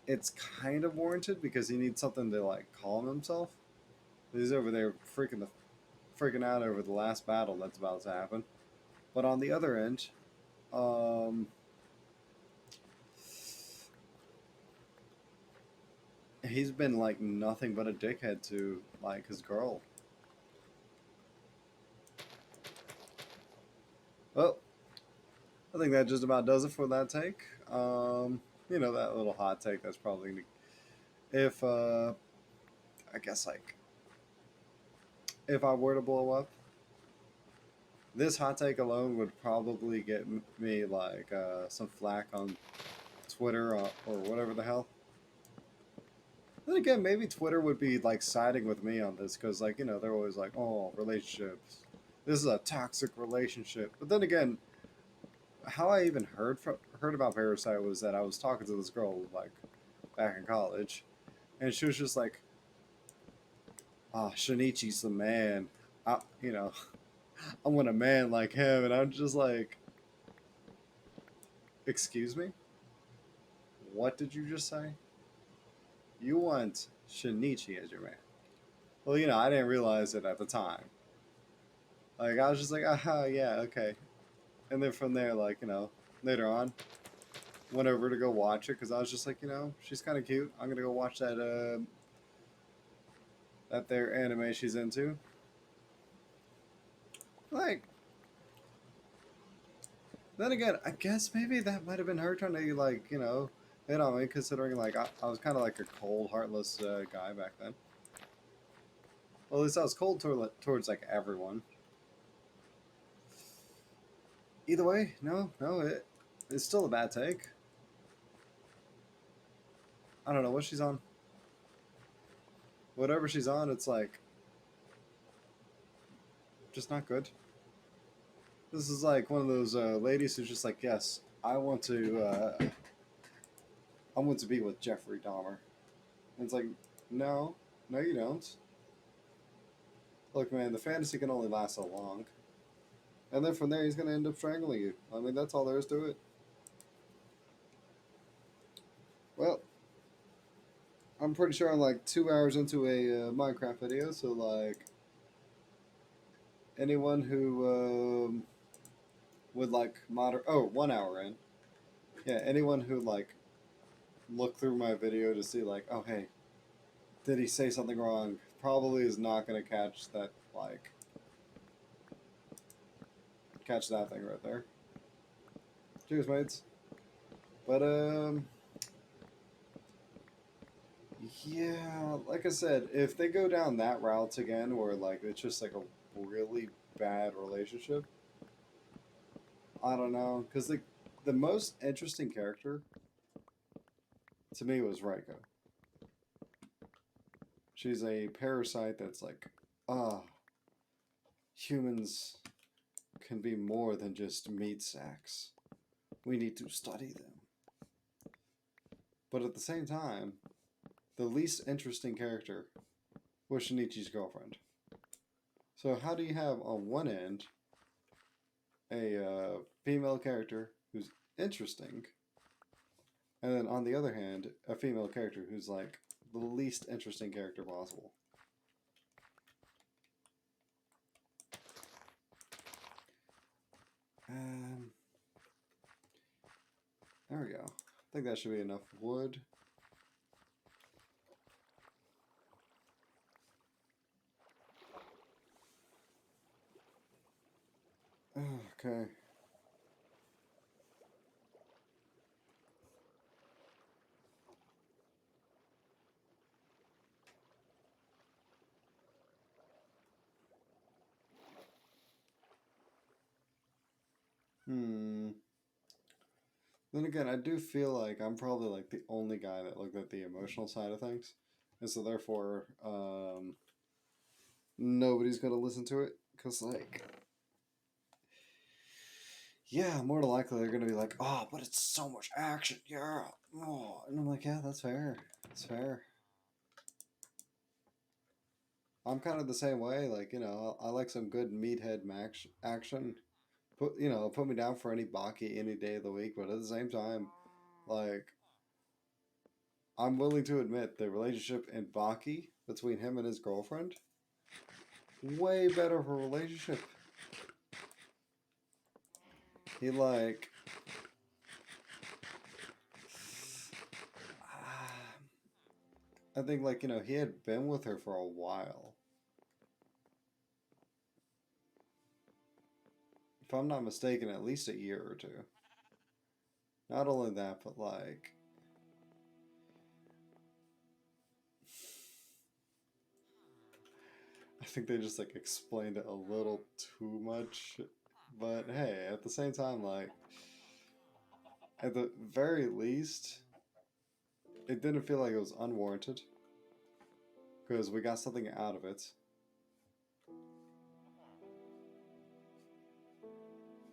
it's kind of warranted because he needs something to like calm himself. He's over there freaking out over the last battle that's about to happen. But on the other end, um, he's been like nothing but a dickhead to like his girl. Well, I think that just about does it for that take. That little hot take. That's probably if I guess like if I were to blow up, this hot take alone would probably get me like some flack on Twitter or whatever the hell. Then again, maybe Twitter would be like siding with me on this because, like, they're always like, "Oh, relationships. This is a toxic relationship." But then again, how I even heard about Parasite was that I was talking to this girl like back in college, and she was just like, "Oh, Shinichi's the man. I, you know, I want a man like him." And I'm just like, "Excuse me? What did you just say? You want Shinichi as your man?" Well, I didn't realize it at the time. Like, I was just like, "Ah, yeah, okay." And then from there, like, later on, went over to go watch it because I was just like, she's kind of cute. I'm gonna go watch that their anime she's into. Like, then again, I guess maybe that might have been her trying to like, You know, I mean, considering like I was kind of like a cold, heartless guy back then. Well, at least I was cold towards like everyone. Either way, no, it's still a bad take. I don't know what she's on. Whatever she's on, it's like just not good. This is like one of those ladies who's just like, yes, I want to be with Jeffrey Dahmer. And it's like, no, no, you don't. Look, man, the fantasy can only last so long, and then from there he's gonna end up strangling you. I mean, that's all there is to it. Well, I'm pretty sure I'm like 2 hours into a Minecraft video, so like anyone who would like moder 1 hour in, yeah, anyone who like look through my video to see like, oh hey, did he say something wrong? Probably is not gonna catch that thing right there. Cheers, mates. But yeah, like I said, if they go down that route again, where like it's just like a really bad relationship, I don't know, because the most interesting character to me was Raiko. She's a parasite that's like, ah, humans can be more than just meat sacks. We need to study them. But at the same time, the least interesting character was Shinichi's girlfriend. So how do you have on one end a female character who's interesting, and then on the other hand, a female character who's like the least interesting character possible? Um, there we go. I think that should be enough wood. Okay. Hmm. Then again, I do feel like I'm probably like the only guy that looked at the emotional side of things, and so therefore, nobody's gonna listen to it because like, yeah, more than likely they're gonna be like, oh, but it's so much action, yeah, oh, and I'm like, yeah, that's fair, that's fair. I'm kind of the same way, like I like some good meathead max action. Put me down for any Baki any day of the week, but at the same time, like I'm willing to admit the relationship in Baki between him and his girlfriend, way better of a relationship. He like, I think like he had been with her for a while. If I'm not mistaken, at least a year or two. Not only that, but like, I think they just like explained it a little too much. But hey, at the same time, like, at the very least, it didn't feel like it was unwarranted because we got something out of it.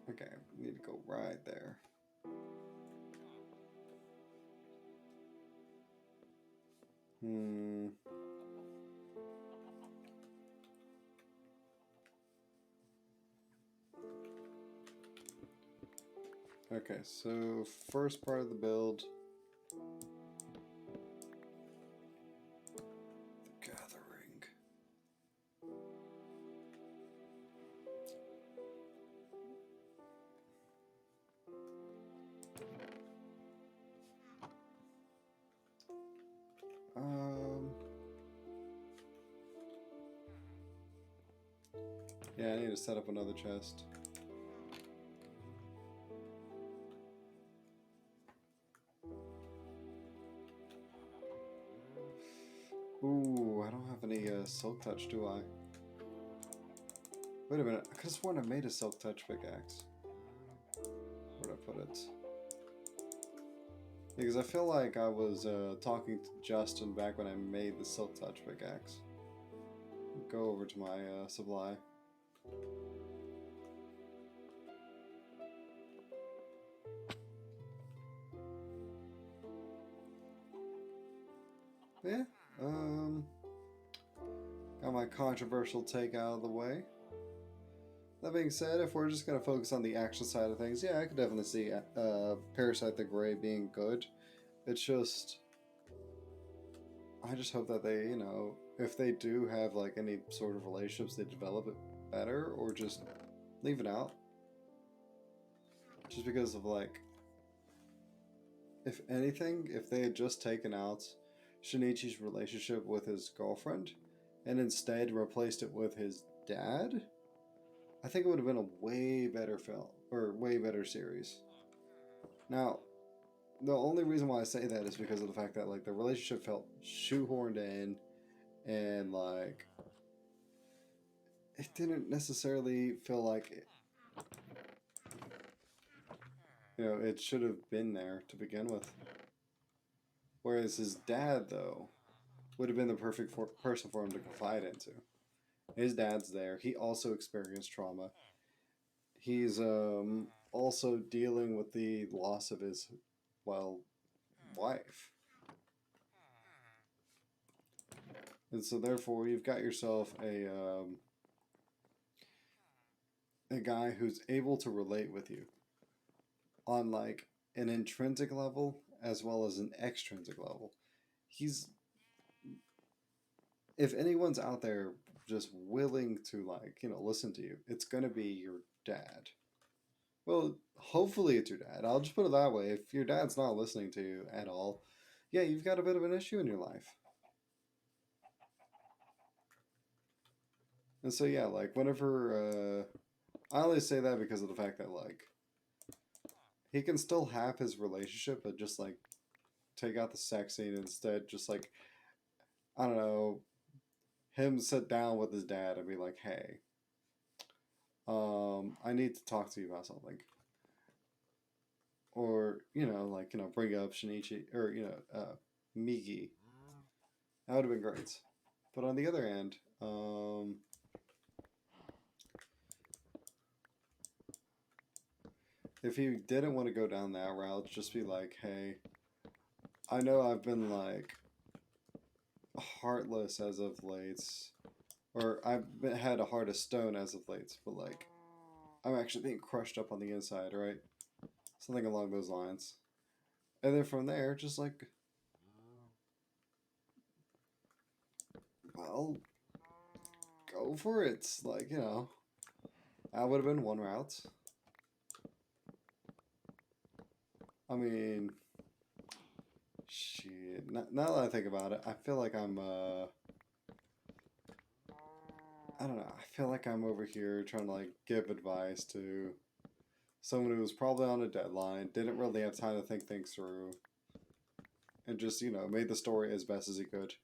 Okay, we need to go right there. Hmm. Okay, so first part of the build, the gathering. Yeah, I need to set up another chest. Ooh, I don't have any Silk Touch, do I? Wait a minute, I could have sworn I made a Silk Touch pickaxe. Where'd I put it? Because I feel like I was talking to Justin back when I made the Silk Touch pickaxe. Go over to my supply. Yeah, got my controversial take out of the way. That being said, if we're just going to focus on the action side of things, yeah, I could definitely see Parasite the Grey being good. It's just, I just hope that they, if they do have like any sort of relationships, they develop it better, or just leave it out. Just because of like, if anything, if they had just taken out Shinichi's relationship with his girlfriend and instead replaced it with his dad, I think it would have been a way better film, or way better series. Now, the only reason why I say that is because of the fact that like the relationship felt shoehorned in, and like it didn't necessarily feel like it should have been there to begin with. Whereas his dad, though, would have been the perfect person for him to confide into. His dad's there. He also experienced trauma. He's also dealing with the loss of his, well, wife. And so therefore you've got yourself a guy who's able to relate with you on like an intrinsic level as well as an extrinsic level. He's, if anyone's out there just willing to like, listen to you, it's going to be your dad. Well, hopefully it's your dad. I'll just put it that way. If your dad's not listening to you at all, yeah, you've got a bit of an issue in your life. And so yeah, like whenever I only say that because of the fact that like he can still have his relationship, but just like take out the sex scene instead. Just like, I don't know, him sit down with his dad and be like, "Hey, I need to talk to you about something," or like bring up Shinichi or Migi. That would have been great. But on the other hand, if he didn't want to go down that route, just be like, "Hey, I know I've been like heartless as of late, or had a heart of stone as of late, but like I'm actually being crushed up on the inside, right? Something along those lines." And then from there, just like, well, go for it. Like, that would have been one route. I mean, shit. Now that I think about it, I feel like I'm, I don't know. I feel like I'm over here trying to, like, give advice to someone who was probably on a deadline, didn't really have time to think things through, and just, made the story as best as he could.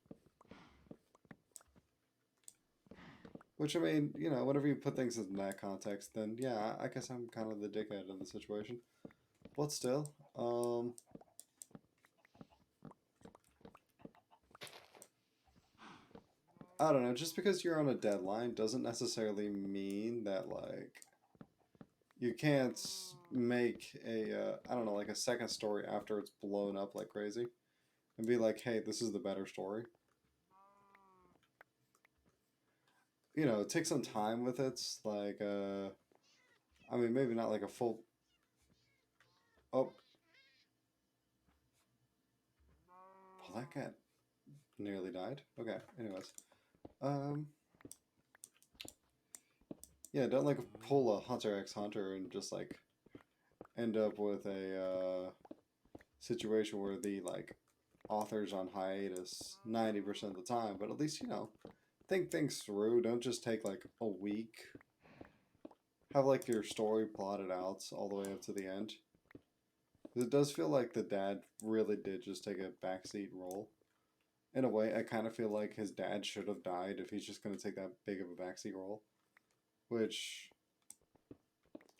Which, I mean, whenever you put things in that context, then yeah, I guess I'm kind of the dickhead in the situation. But still, I don't know, just because you're on a deadline doesn't necessarily mean that, like, you can't make I don't know, like a second story after it's blown up like crazy and be like, hey, this is the better story. Take some time with it. Like, I mean, maybe not like a full. Oh, well, that cat nearly died. Okay, anyways. Um, yeah, don't like pull a Hunter x Hunter and just like end up with a situation where the like author's on hiatus 90% of the time, but at least think things through. Don't just take like a week. Have like your story plotted out all the way up to the end. It does feel like the dad really did just take a backseat role. In a way, I kind of feel like his dad should have died if he's just going to take that big of a backseat role. Which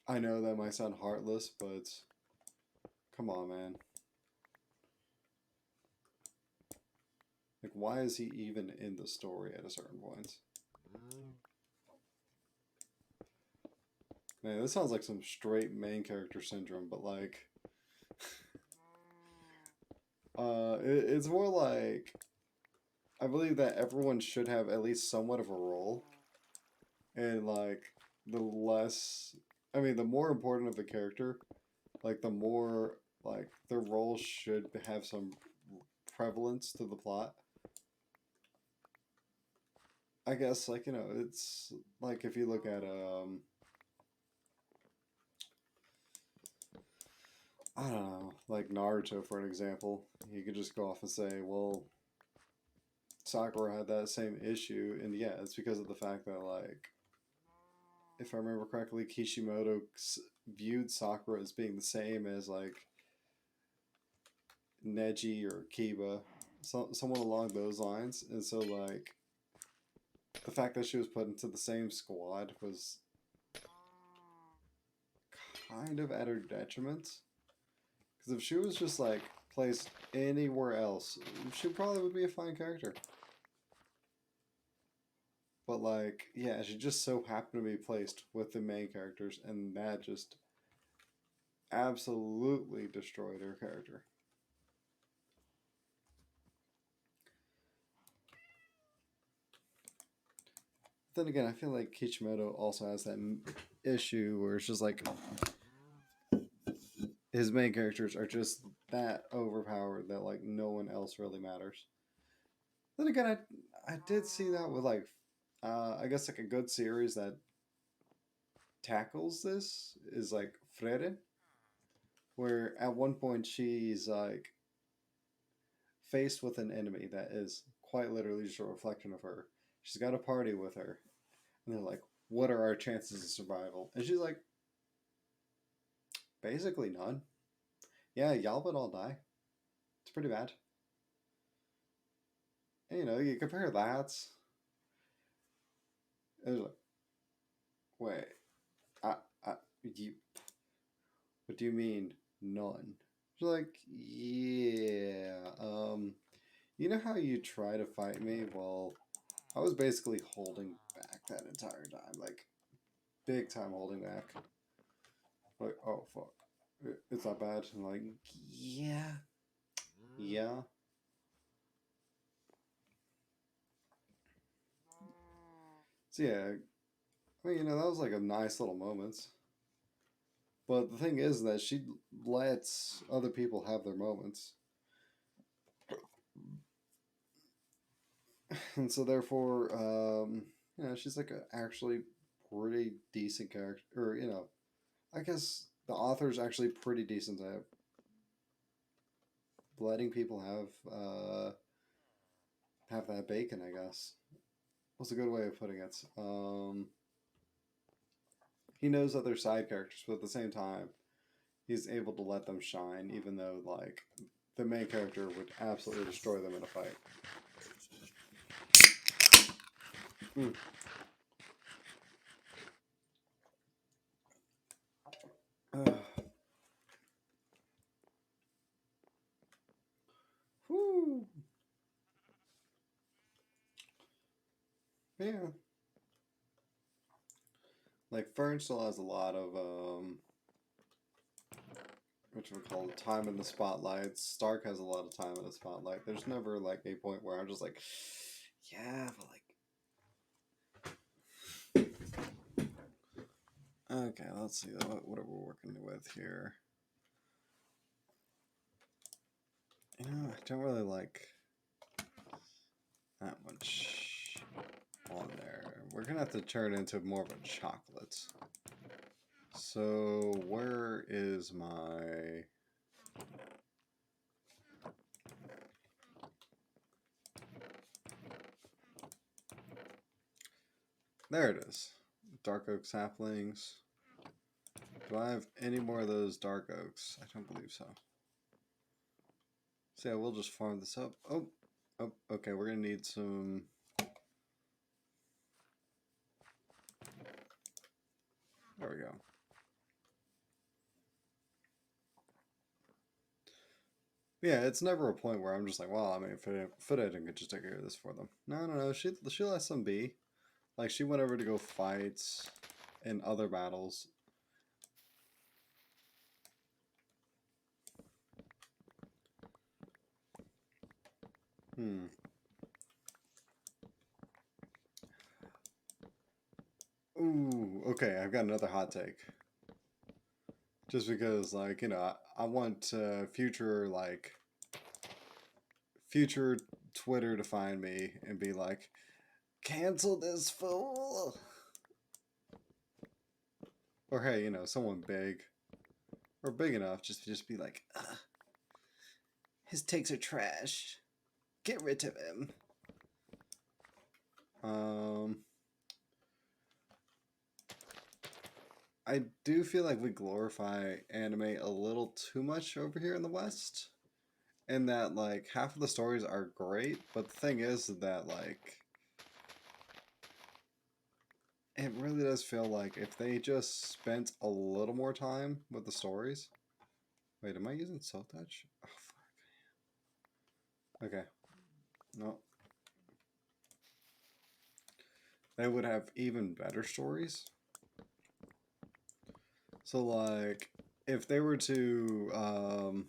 I know that might sound heartless, but come on, man. Like, why is he even in the story at a certain point? Man, this sounds like some straight main character syndrome, but like, it's more like I believe that everyone should have at least somewhat of a role, and like the less, I mean, the more important of the character, like the more like their role should have some prevalence to the plot. I guess like it's like if you look at I don't know, like Naruto for an example, you could just go off and say, well, Sakura had that same issue, and yeah, it's because of the fact that like if I remember correctly, Kishimoto viewed Sakura as being the same as like Neji or Kiba, someone along those lines, and so like the fact that she was put into the same squad was kind of at her detriment. Because if she was just like placed anywhere else, she probably would be a fine character. But like, yeah, she just so happened to be placed with the main characters, and that just absolutely destroyed her character. Then again, I feel like Kishimoto also has that issue where it's just like his main characters are just that overpowered that like no one else really matters. Then again, I did see that with like I guess like a good series that tackles this is like Frere, where at one point she's like faced with an enemy that is quite literally just a reflection of her. She's got a party with her, and they're like, "What are our chances of survival?" And she's like, "Basically none. Yeah, y'all would all die. It's pretty bad." And, you compare that. And it's like, wait, I, I, you, what do you mean none? She's like, yeah, you know how you try to fight me? Well, I was basically holding back that entire time, like big time holding back. Like, oh fuck, it's not bad. I'm like, yeah, yeah. So yeah, I mean, that was like a nice little moment. But the thing is that she lets other people have their moments, and so therefore, she's like a actually pretty decent character, or I guess the author's actually pretty decent at letting people have that bacon. I guess what's a good way of putting it. He knows other side characters, but at the same time, he's able to let them shine, even though like the main character would absolutely destroy them in a fight. Mm. Whew. Yeah. Like Fern still has a lot of what we call it, time in the spotlight. Stark has a lot of time in the spotlight. There's never like a point where I'm just like, yeah, but like, okay, let's see what are we working with here. I don't really like that much on there. We're gonna have to turn into more of a chocolate. So where is my? There it is. Dark oak saplings. Do I have any more of those dark oaks? I don't believe so. So yeah, we'll just farm this up. Oh, Oh, okay, we're gonna need some. There we go. Yeah, it's never a point where I'm just like, well, I mean, Fit could just take care of this for them. No, no, no. She lets them be. Like she went over to go fight in other battles. Hmm. Ooh, okay, I've got another hot take. Just because, like, I want future Twitter to find me and be like, cancel this fool. Or hey, someone big or big enough just be like, his takes are trash. Get rid of him. Um, I do feel like we glorify anime a little too much over here in the West. And that like half of the stories are great, but the thing is that like it really does feel like if they just spent a little more time with the stories. Wait, am I using Soul Touch? Oh fuck. Okay. No. They would have even better stories. So like if they were to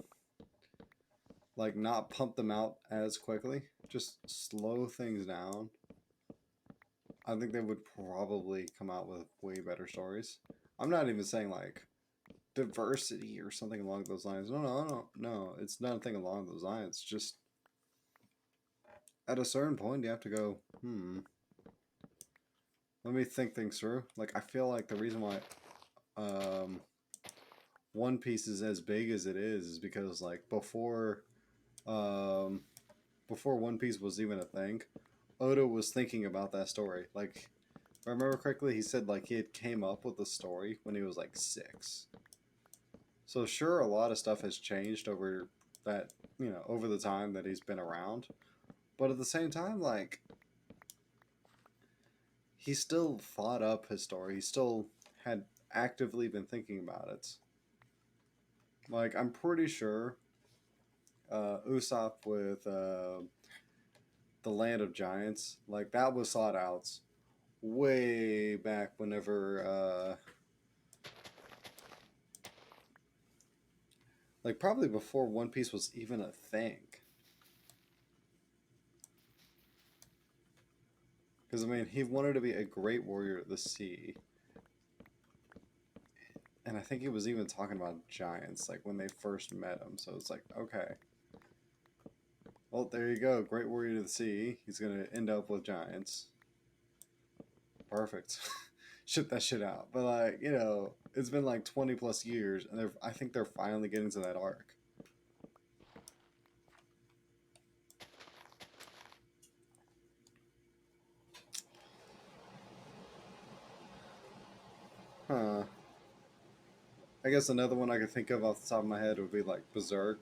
like not pump them out as quickly, just slow things down, I think they would probably come out with way better stories. I'm not even saying like diversity or something along those lines. No. It's nothing along those lines. Just at a certain point, you have to go, let me think things through. Like, I feel like the reason why um, One Piece is as big as it is because, like, before One Piece was even a thing, Oda was thinking about that story. Like, if I remember correctly, he said, like, he had came up with the story when he was, like, 6. So sure, a lot of stuff has changed over that, over the time that he's been around. But at the same time, like, he still thought up his story. He still had actively been thinking about it. Like, I'm pretty sure Usopp with the Land of Giants, like, that was thought out way back whenever, like, probably before One Piece was even a thing. Because, I mean, he wanted to be a great warrior of the sea. And I think he was even talking about giants, like, when they first met him. So it's like, okay. Well, there you go. Great warrior of the sea. He's going to end up with giants. Perfect. Ship that shit out. But, like, it's been like 20 plus years, and I think they're finally getting to that arc. Huh. I guess another one I could think of off the top of my head would be like Berserk,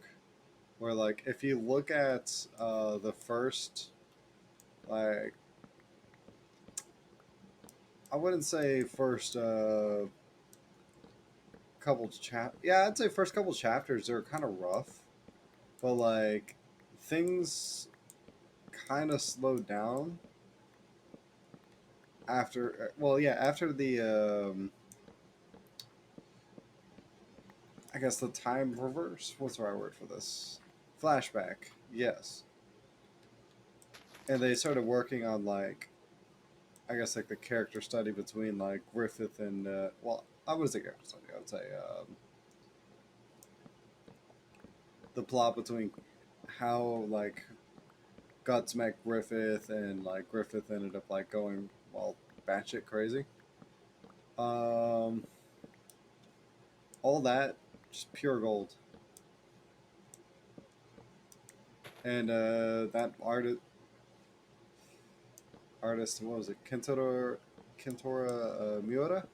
where like if you look at the first, like, I wouldn't say first yeah, I'd say first couple chapters they're kind of rough, but like things kind of slowed down after. Well, yeah, after the I guess the time reverse. What's the right word for this? Flashback. Yes. And they started working on like, I guess like the character study between like Griffith and well, I would say character study. I would say the plot between how like Guts met Griffith and like Griffith ended up like going well batshit crazy. Um, all that just pure gold. And that artist, what was it? Kentora Miura.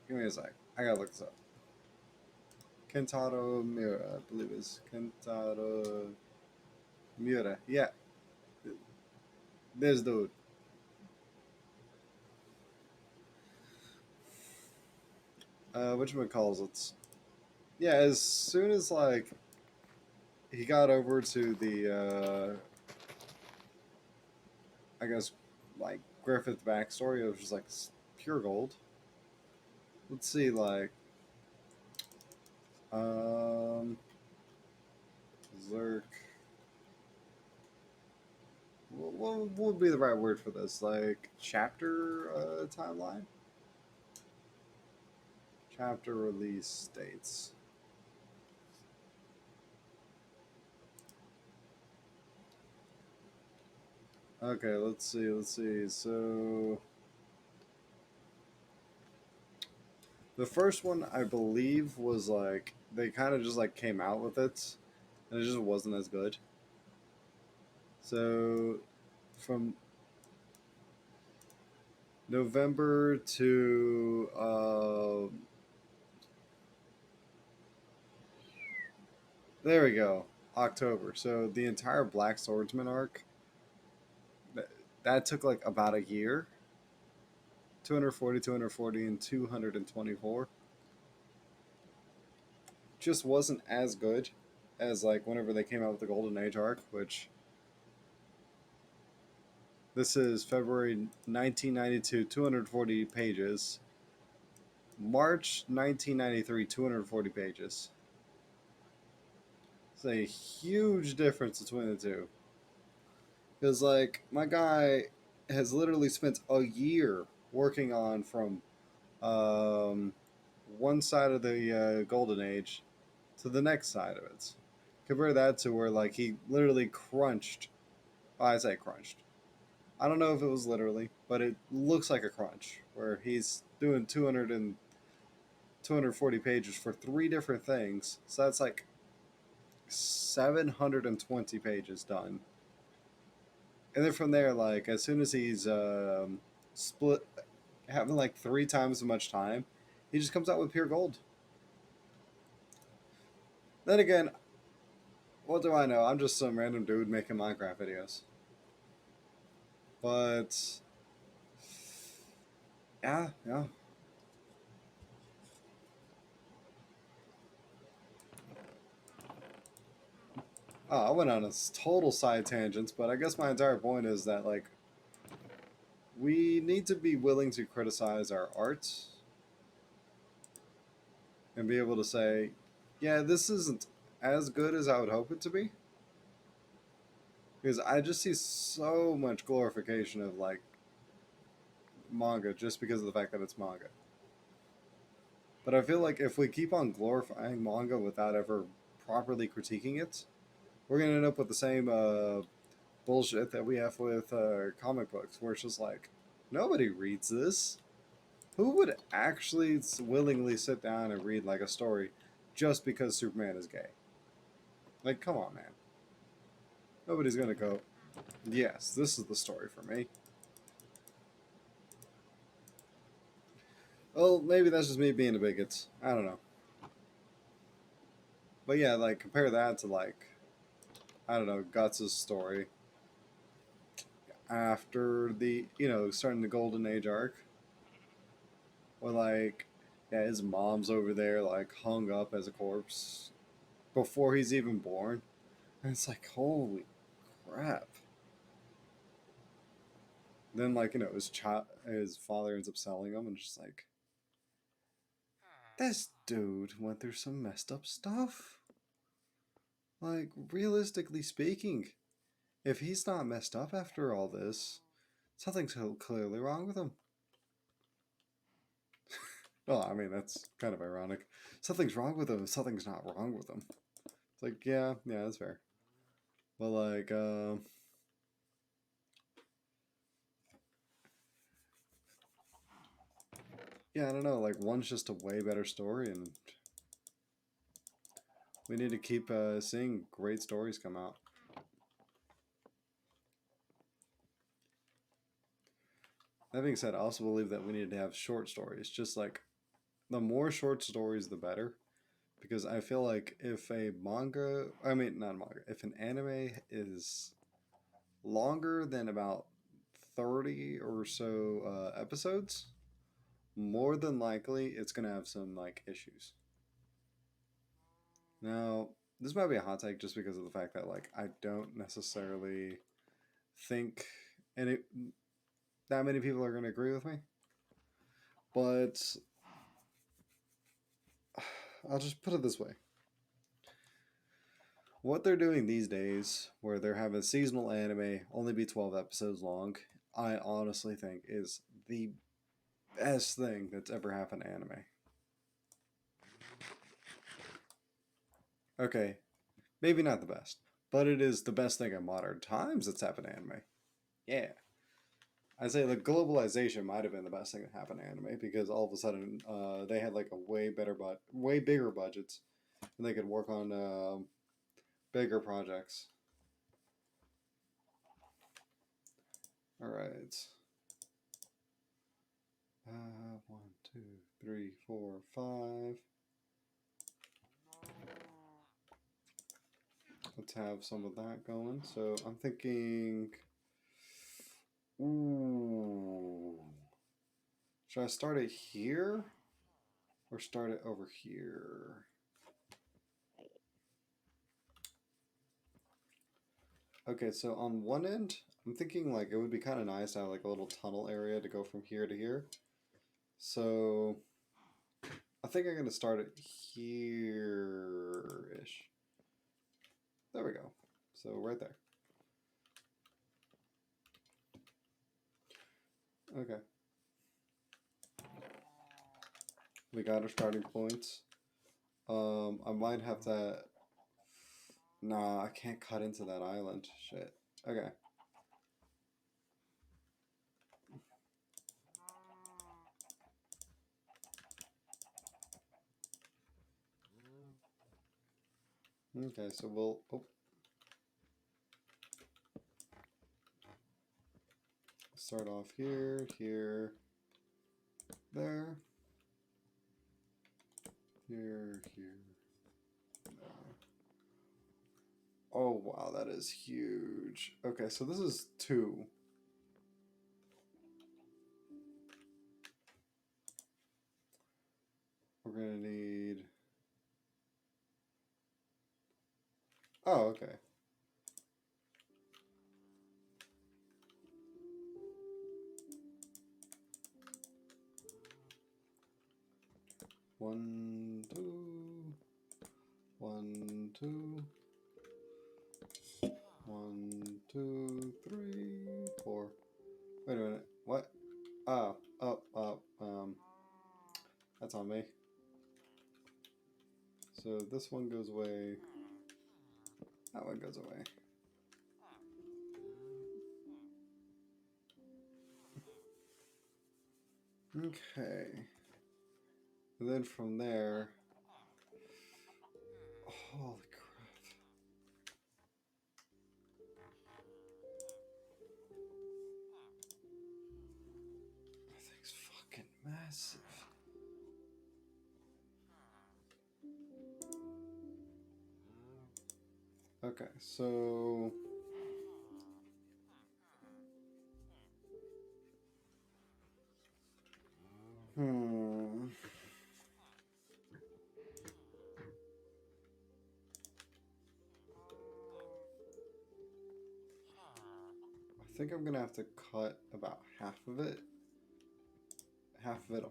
Give me a sec. I gotta look this up. Kentaro Miura, I believe it's Kentaro Miura. Yeah, this dude. Calls it? Yeah, as soon as like he got over to the, I guess, like Griffith backstory, it was just like pure gold. Let's see, like, um, Zerk. What would be the right word for this? Like chapter timeline? Chapter release dates. Okay, let's see. Let's see. So the first one, I believe, was like they kind of just like came out with it, and it just wasn't as good. So from November to there we go, October. So the entire Black Swordsman arc that, that took like about a year. 240, 240, and 224 just wasn't as good as like whenever they came out with the Golden Age arc, which this is February 1992, 240 pages. March 1993, 240 pages. It's a huge difference between the two. Because, like, my guy has literally spent a year working on from um, one side of the Golden Age to the next side of it. Compare that to where, like, he literally crunched. Oh, I say crunched. I don't know if it was literally, but it looks like a crunch where he's doing 240 pages for three different things. So that's like 720 pages done. And then from there, like, as soon as he's split, having like three times as much time, he just comes out with pure gold. Then again, what do I know? I'm just some random dude making Minecraft videos. But, yeah, yeah. Oh, I went on a total side tangent, but I guess my entire point is that, like, we need to be willing to criticize our art and be able to say, yeah, this isn't as good as I would hope it to be. Because I just see so much glorification of like manga just because of the fact that it's manga. But I feel like if we keep on glorifying manga without ever properly critiquing it, we're gonna end up with the same bullshit that we have with comic books, where it's just like nobody reads this. Who would actually willingly sit down and read like a story just because Superman is gay? Like, come on, man. Nobody's gonna go, yes, this is the story for me. Well, maybe that's just me being a bigot. I don't know. But yeah, like compare that to like I don't know Guts' story after the starting the Golden Age arc, where like yeah his mom's over there like hung up as a corpse before he's even born, and it's like holy crap. Then like his father ends up selling him, and it's just like this dude went through some messed up stuff. Like realistically speaking, if he's not messed up after all this, something's so clearly wrong with him. Well, I mean, that's kind of ironic. Something's wrong with him. Something's not wrong with him. It's like, yeah, yeah, that's fair. But like, yeah, I don't know. Like, one's just a way better story, and we need to keep seeing great stories come out. That being said, I also believe that we need to have short stories. Just like the more short stories, the better, because I feel like if a manga, I mean, not a manga, if an anime is longer than about 30 or so episodes, more than likely it's going to have some like issues. Now, this might be a hot take just because of the fact that like I don't necessarily think any that many people are going to agree with me, but I'll just put it this way. What they're doing these days, where they're having seasonal anime only be 12 episodes long, I honestly think is the best thing that's ever happened to anime. Okay, maybe not the best, but it is the best thing in modern times that's happened to anime. Yeah. I'd say the globalization might have been the best thing that happened to anime because all of a sudden they had like a way better way bigger budgets, and they could work on bigger projects. All right. 1, 2, 3, 4, 5. Let's have some of that going. So I'm thinking, ooh, should I start it here or start it over here? Okay, so on one end, I'm thinking like it would be kind of nice to have like a little tunnel area to go from here to here. So I think I'm gonna start it here-ish. There we go. So right there. Okay. We got our starting points. I might have to. Nah, I can't cut into that island. Shit. Okay. Okay, so we'll. Oh. Start off here, here, there, here, there. Oh wow, that is huge. Okay, so this is 2. We're gonna need. Oh, okay. One, two. 1, 2. 1, 2, 3, 4. Wait a minute. What? Oh, that's on me. So this one goes away. That one goes away. Okay. And then from there. Holy crap. That thing's fucking massive. Okay, so. Hmm. I think I'm gonna have to cut about half of it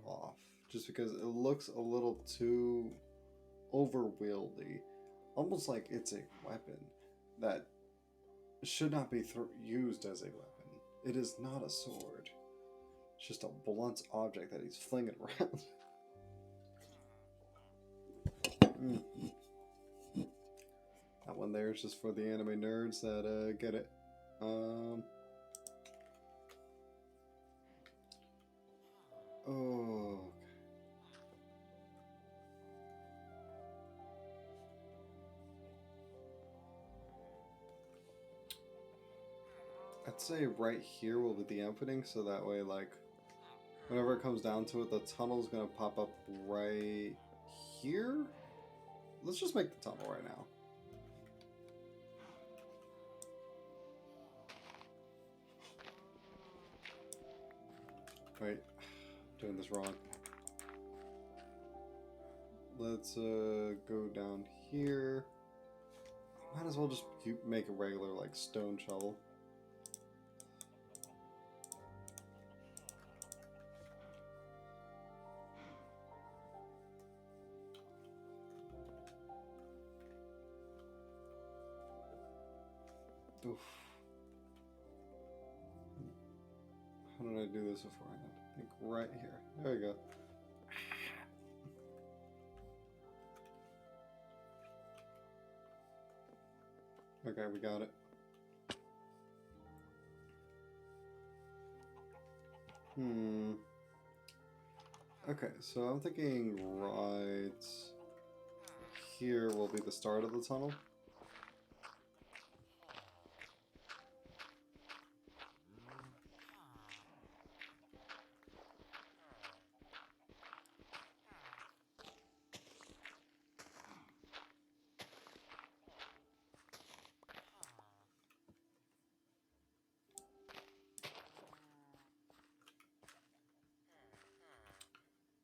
off, just because it looks a little too overwieldy, almost like it's a weapon that should not be used as a weapon. It is not a sword. It's just a blunt object that he's flinging around. That one there is just for the anime nerds that get it. Oh. I'd say right here will be the opening, so that way, like, whenever it comes down to it, the tunnel's gonna pop up right here. let's just make the tunnel right now. Wait, doing this wrong. Let's go down here. Might as well just make a regular like stone shovel. Oof. How did I do this beforehand? I think right here. There we go. Okay, we got it. Okay, so I'm thinking right here will be the start of the tunnel.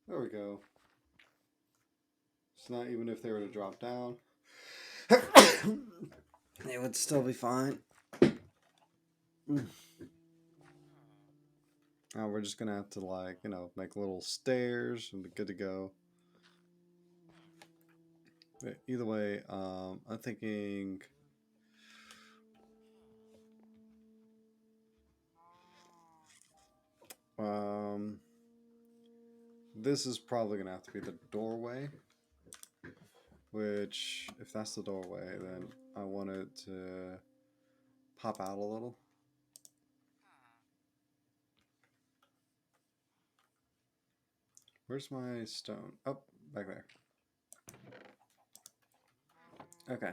There we go. So now even if they were to drop down, they would still be fine. Now we're just gonna have to like, you know, make little stairs and be good to go. But either way, I'm thinking this is probably gonna have to be the doorway. Which, if that's the doorway, then I want it to pop out a little. Where's my stone? Oh, back there. Okay.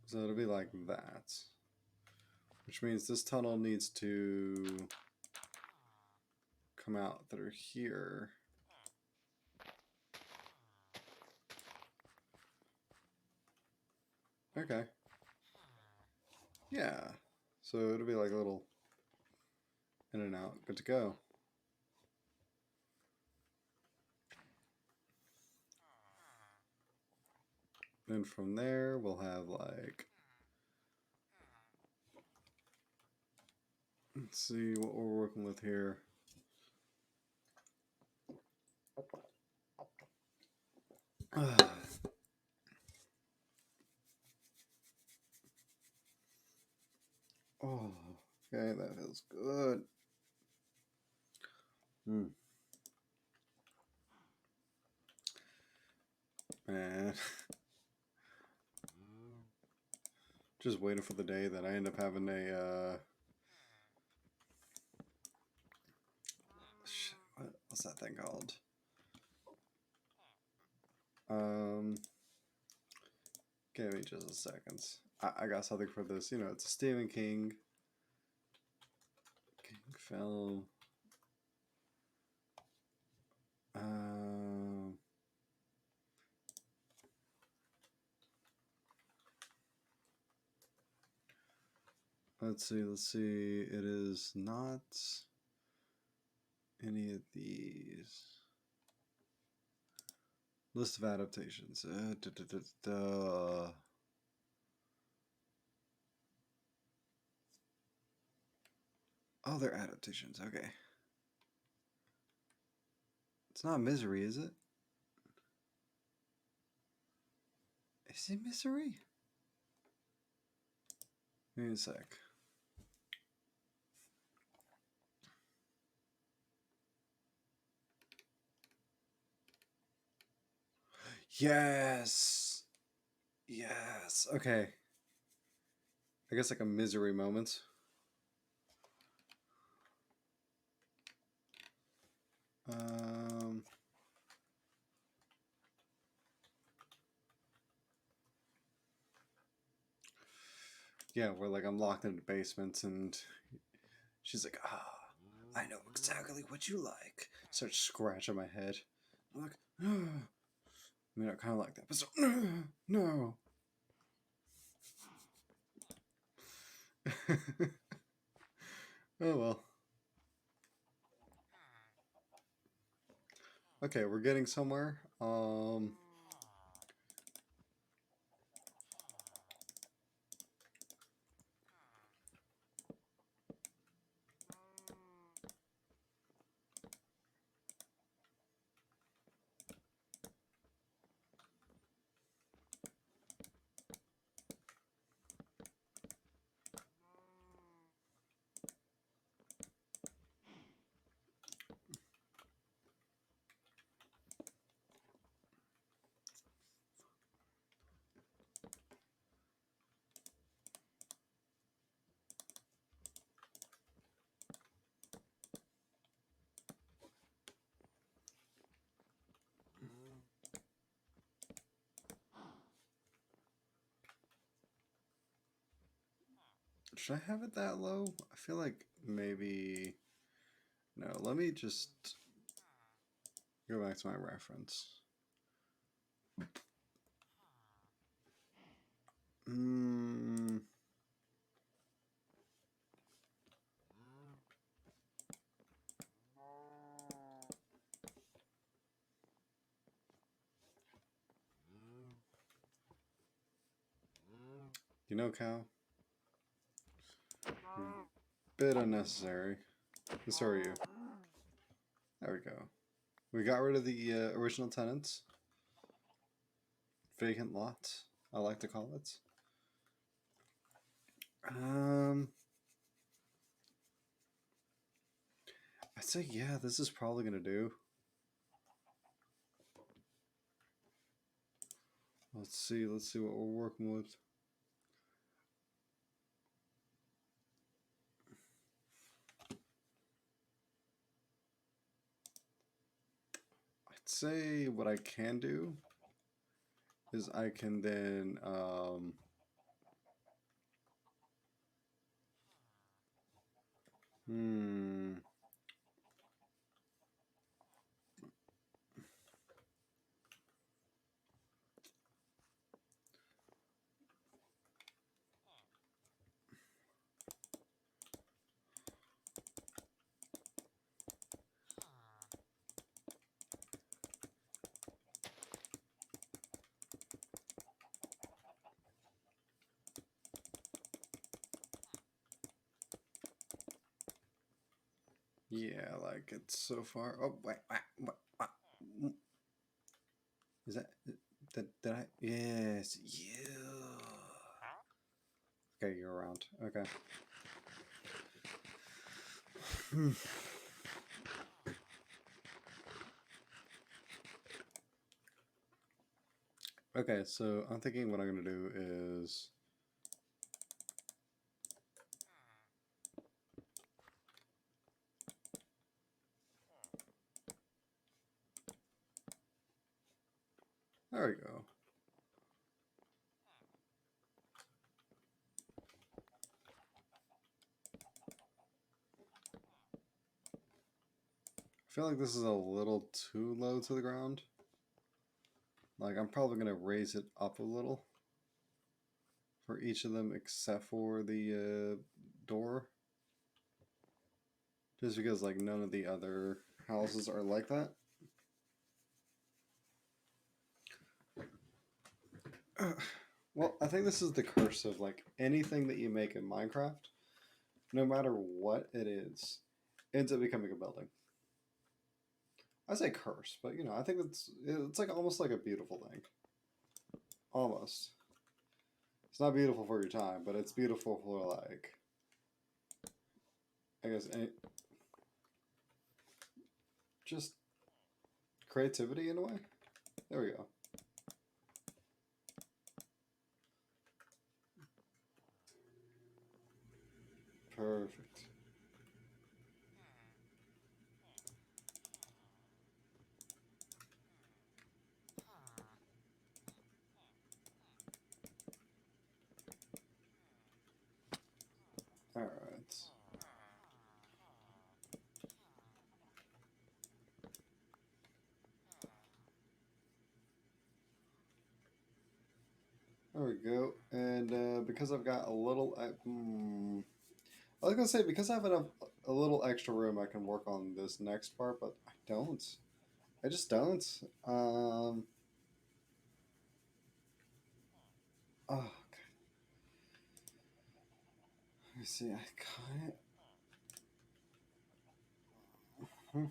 So it'll be like that. Which means this tunnel needs to come out through here. Okay. Yeah. So it'll be like a little in and out. Good to go. Then from there, we'll have like... Let's see what we're working with here. Oh, okay, that feels good. Man. Just waiting for the day that I end up having a, what's that thing called? Give me just a second. I got something for this. You know, it's a Stephen King film. Let's see. It is not any of these. List of adaptations. Oh, they're adaptations. Okay. It's not Misery, is it? Is it Misery? Give me a sec. Yes. Yes. Okay. I guess like a Misery moment. Yeah, where like I'm locked in the basements and she's like, ah, I know exactly what you like. Starts scratching my head. I'm like, ah. I mean, I kind of like that, but so, no. Oh well. Okay, we're getting somewhere. Should I have it that low? I feel like maybe. No, let me just go back to my reference. Hmm. You know, Cal, bit unnecessary. So are you. There we go. We got rid of the original tenants. Vacant lots, I like to call it. Um, I'd say yeah, this is probably gonna do. Let's see what we're working with. I'd say what I can do is I can then hmm. Yeah, like it's so far. Oh wait, what? Is that did I? Yes, you. Okay, you're around. Okay. Okay, so I'm thinking what I'm gonna do is there we go. I feel like this is a little too low to the ground. Like I'm probably gonna raise it up a little for each of them except for the door. Just because like none of the other houses are like that. Well, I think this is the curse of like anything that you make in Minecraft, no matter what it is, ends up becoming a building. I say curse, but you know, I think it's like almost like a beautiful thing. Almost. It's not beautiful for your time, but it's beautiful for like I guess just creativity in a way. There we go. Perfect. There we go. And because I've got a little, I was gonna say because I have a little extra room, I can work on this next part, but I don't. I just don't. Um. Oh, okay. Let me see. I can't. Hmm.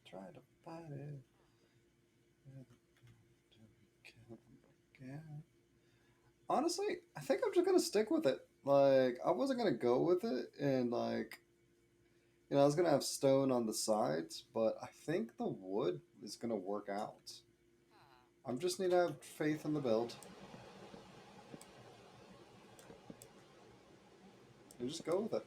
Try to find it. Honestly, I think I'm just gonna stick with it. Like, I wasn't gonna go with it, and like, I was gonna have stone on the sides, but I think the wood is gonna work out. I'm just need to have faith in the build and just go with it.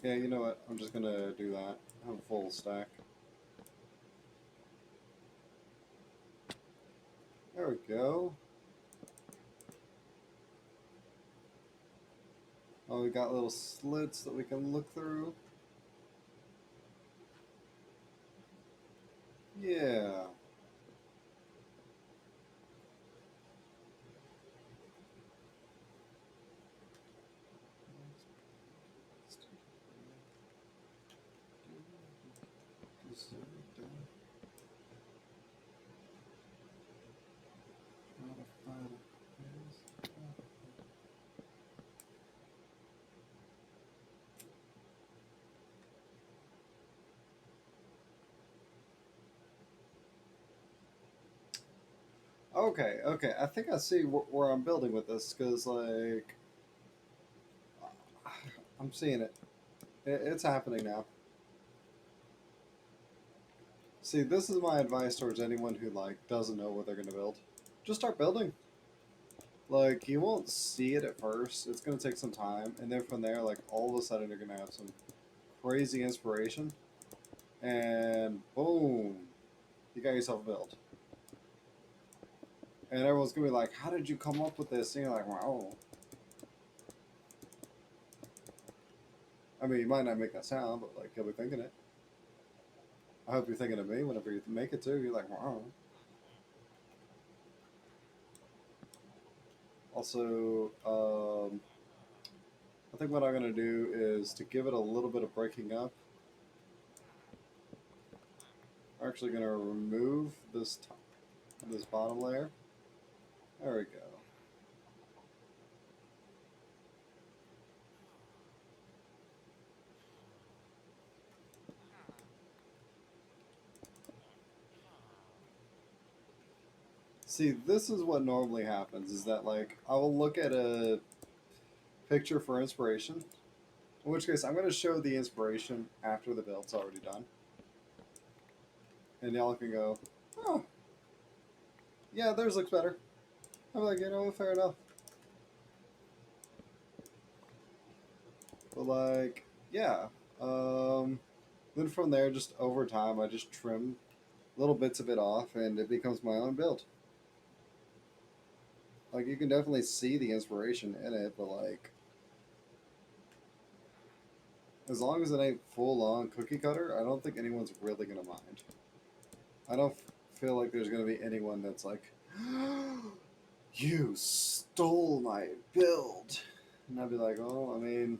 Yeah, you know what? I'm just gonna do that. Have a full stack. There we go. Oh, we got little slits that we can look through. Yeah. Okay, okay. I think I see where I'm building with this because, like, I'm seeing it. It's happening now. See, this is my advice towards anyone who like doesn't know what they're gonna build. Just start building. Like you won't see it at first. It's gonna take some time, and then from there, like all of a sudden, you're gonna have some crazy inspiration, and boom, you got yourself a build. And everyone's gonna be like, "How did you come up with this?" And you're like, "Wow." I mean, you might not make that sound, but like you'll be thinking it. I hope you're thinking of me whenever you make it too. You're like, "Wow." Also, I think what I'm gonna do is to give it a little bit of breaking up. I'm actually gonna remove this bottom layer. There we go. See, this is what normally happens is that like I will look at a picture for inspiration. In which case I'm gonna show the inspiration after the build's already done. And y'all can go, oh yeah, theirs looks better. I'm like, fair enough. But like, yeah. Um then from there just over time I just trim little bits of it off and it becomes my own build. Like you can definitely see the inspiration in it, but like as long as it ain't full on cookie cutter, I don't think anyone's really gonna mind. I don't feel like there's gonna be anyone that's like, "You stole my build," and I'd be like, "Oh, I mean,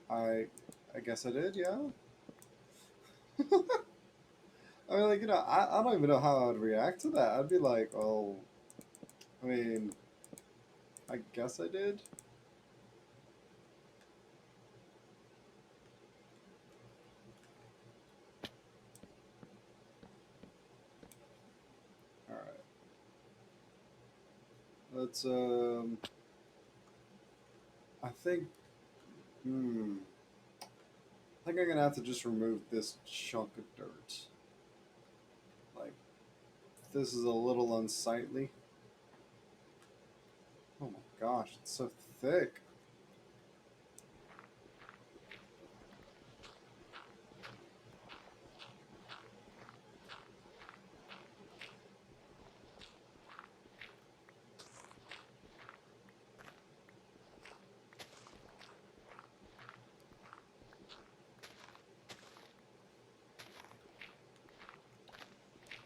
I, I guess I did, yeah." I mean, like I don't even know how I would react to that. I'd be like, "Oh, I mean, I guess I did." All right, let's. I think. Hmm. I think I'm gonna have to just remove this chunk of dirt. Like, this is a little unsightly. gosh, it's so thick.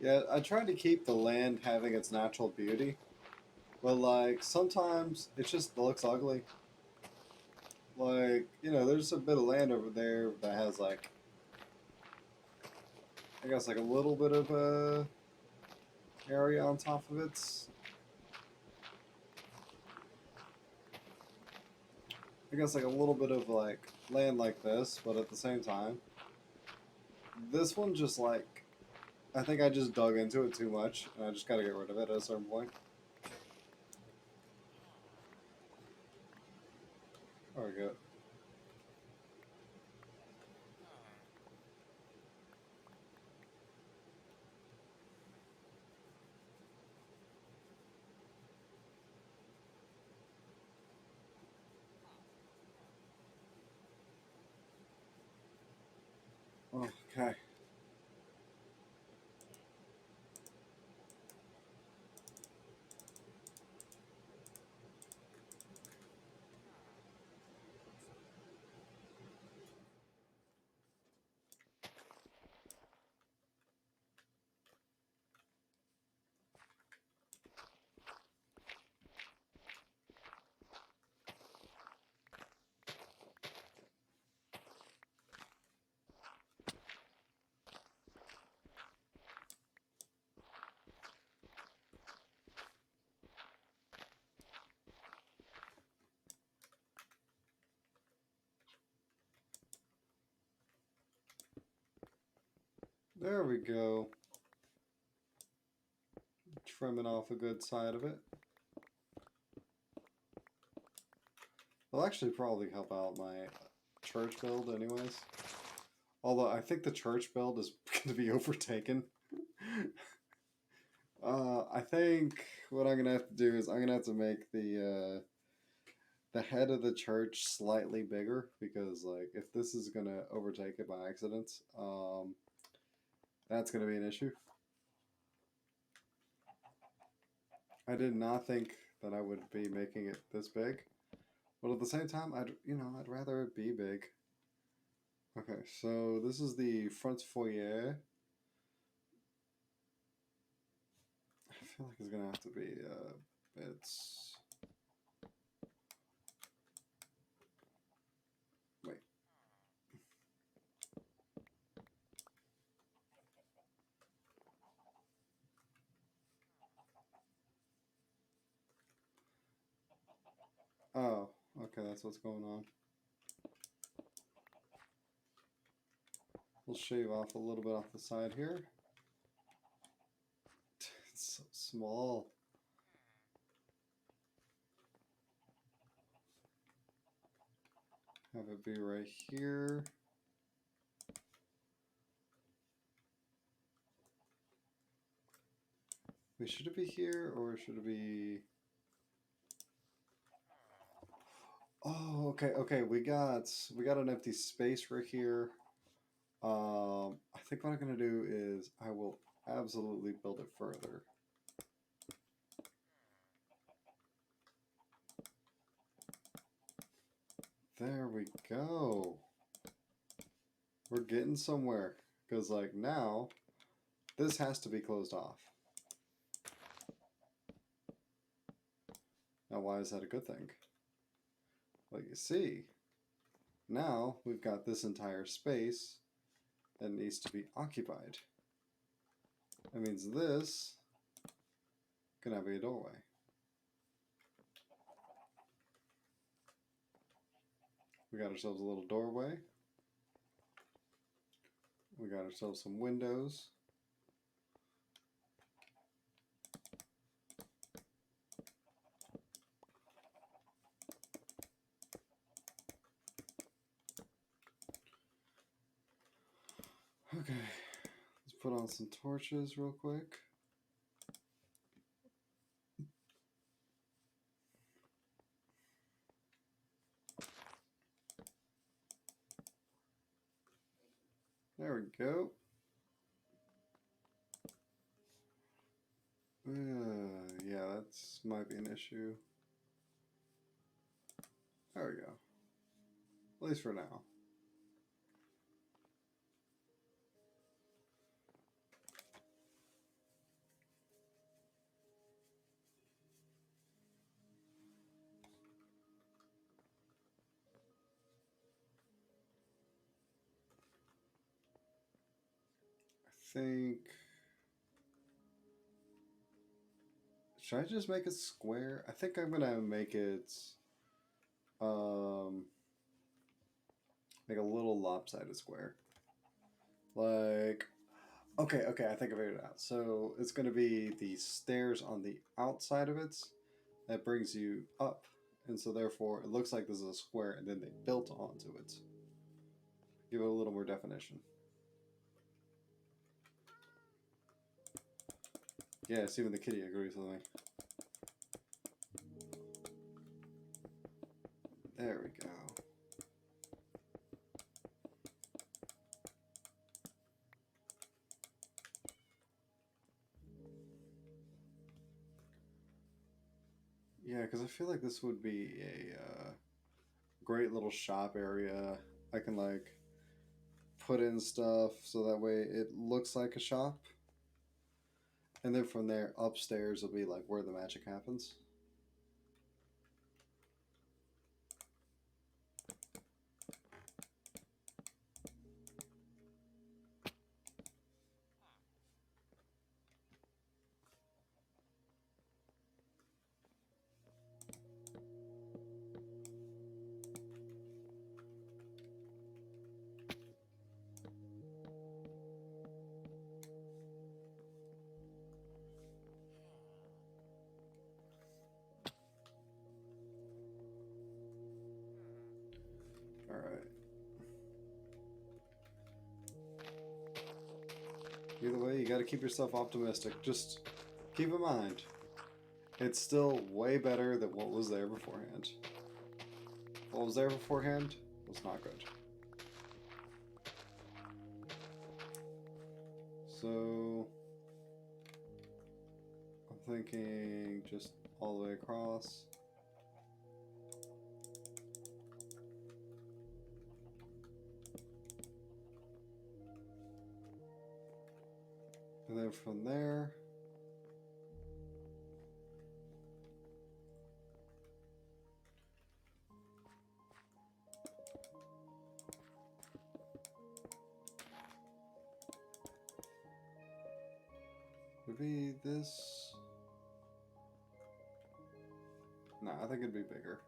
Yeah, I tried to keep the land having its natural beauty, but like sometimes it just looks ugly. Like, you know, there's a bit of land over there that has like, I guess like a little bit of area on top of it. I guess like a little bit of like land like this, but at the same time, this one just like, I think I just dug into it too much, and I just gotta get rid of it at a certain point. There we go. Okay. There we go. Trimming off a good side of it. It'll actually probably help out my church build anyways. Although I think the church build is going to be overtaken. I think what I'm going to have to do is I'm going to have to make the head of the church slightly bigger, because like if this is going to overtake it by accident, that's going to be an issue. I did not think that I would be making it this big, but at the same time, I'd rather it be big. Okay, so this is the front foyer. I feel like it's gonna have to be it's wait. Oh, okay, that's what's going on. We'll shave off a little bit off the side here. It's so small. Have it be right here. Wait, should it be here or should it be? Oh, okay, okay. We got an empty space right here. I think what I'm gonna do is I will absolutely build it further. There we go. We're getting somewhere. Because, like, now, this has to be closed off. Now, why is that a good thing? Well, you see, now we've got this entire space that needs to be occupied. That means this can now be a doorway. We got ourselves a little doorway. We got ourselves some windows. Okay, let's put on some torches real quick. There we go. Yeah, that's might be an issue. There we go. At least for now. I think... Should I just make it square? I think I'm gonna make it make a little lopsided square. Like, okay, I think I figured it out. So it's gonna be the stairs on the outside of it that brings you up, and so therefore it looks like this is a square, and then they built onto it. Give it a little more definition. Yes, even the kitty agrees with me. There we go. Yeah, because I feel like this would be a great little shop area. I can like put in stuff so that way it looks like a shop. And then from there, upstairs will be like where the magic happens. Alright. Either way, you gotta keep yourself optimistic. Just keep in mind, it's still way better than what was there beforehand. What was there beforehand was not good. So, I'm thinking just all the way across. And then from there, would be this. No, I think it'd be bigger.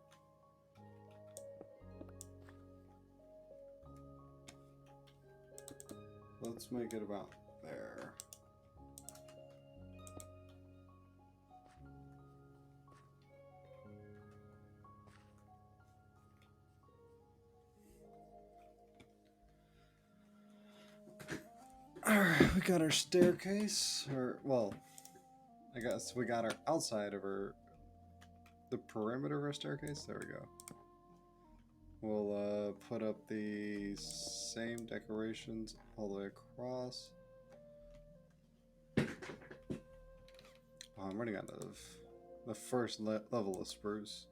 Let's make it about there. Alright, we got our staircase, or, well, I guess we got our outside of the perimeter of our staircase. There we go. We'll put up the same decorations all the way across. Oh, I'm running out of the first level of spruce.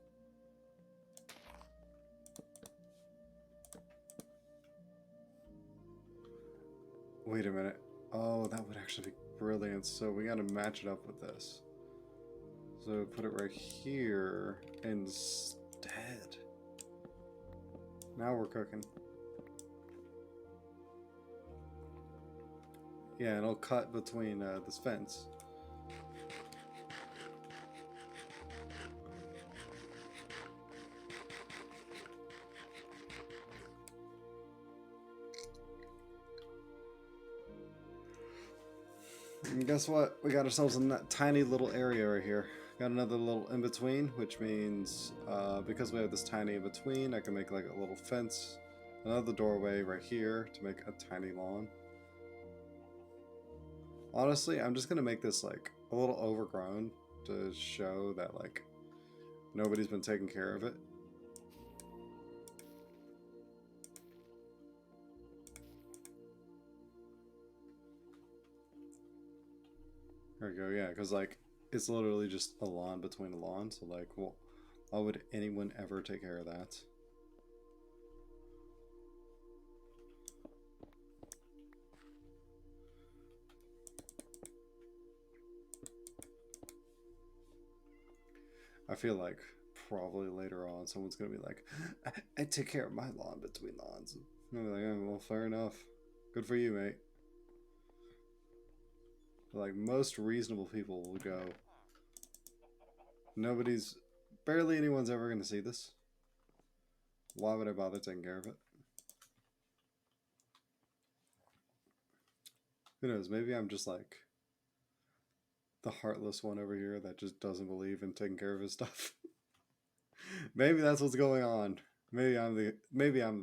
Wait a minute. Oh, that would actually be brilliant. So we gotta match it up with this. So put it right here instead. Now we're cooking. Yeah, and it'll cut between this fence. And guess what? We got ourselves in that tiny little area right here. Got another little in-between, which means because we have this tiny in-between, I can make like a little fence, another doorway right here to make a tiny lawn. Honestly, I'm just gonna make this like a little overgrown to show that like nobody's been taking care of it. There we go, yeah, because, like, it's literally just a lawn between a lawn, so, like, well, why would anyone ever take care of that? I feel like probably later on someone's gonna be like, I take care of my lawn between lawns. And I'll be like, oh, well, fair enough. Good for you, mate. But, like, most reasonable people will go, barely anyone's ever gonna see this. Why would I bother taking care of it? Who knows? Maybe I'm just like the heartless one over here that just doesn't believe in taking care of his stuff. Maybe that's what's going on. Maybe I'm the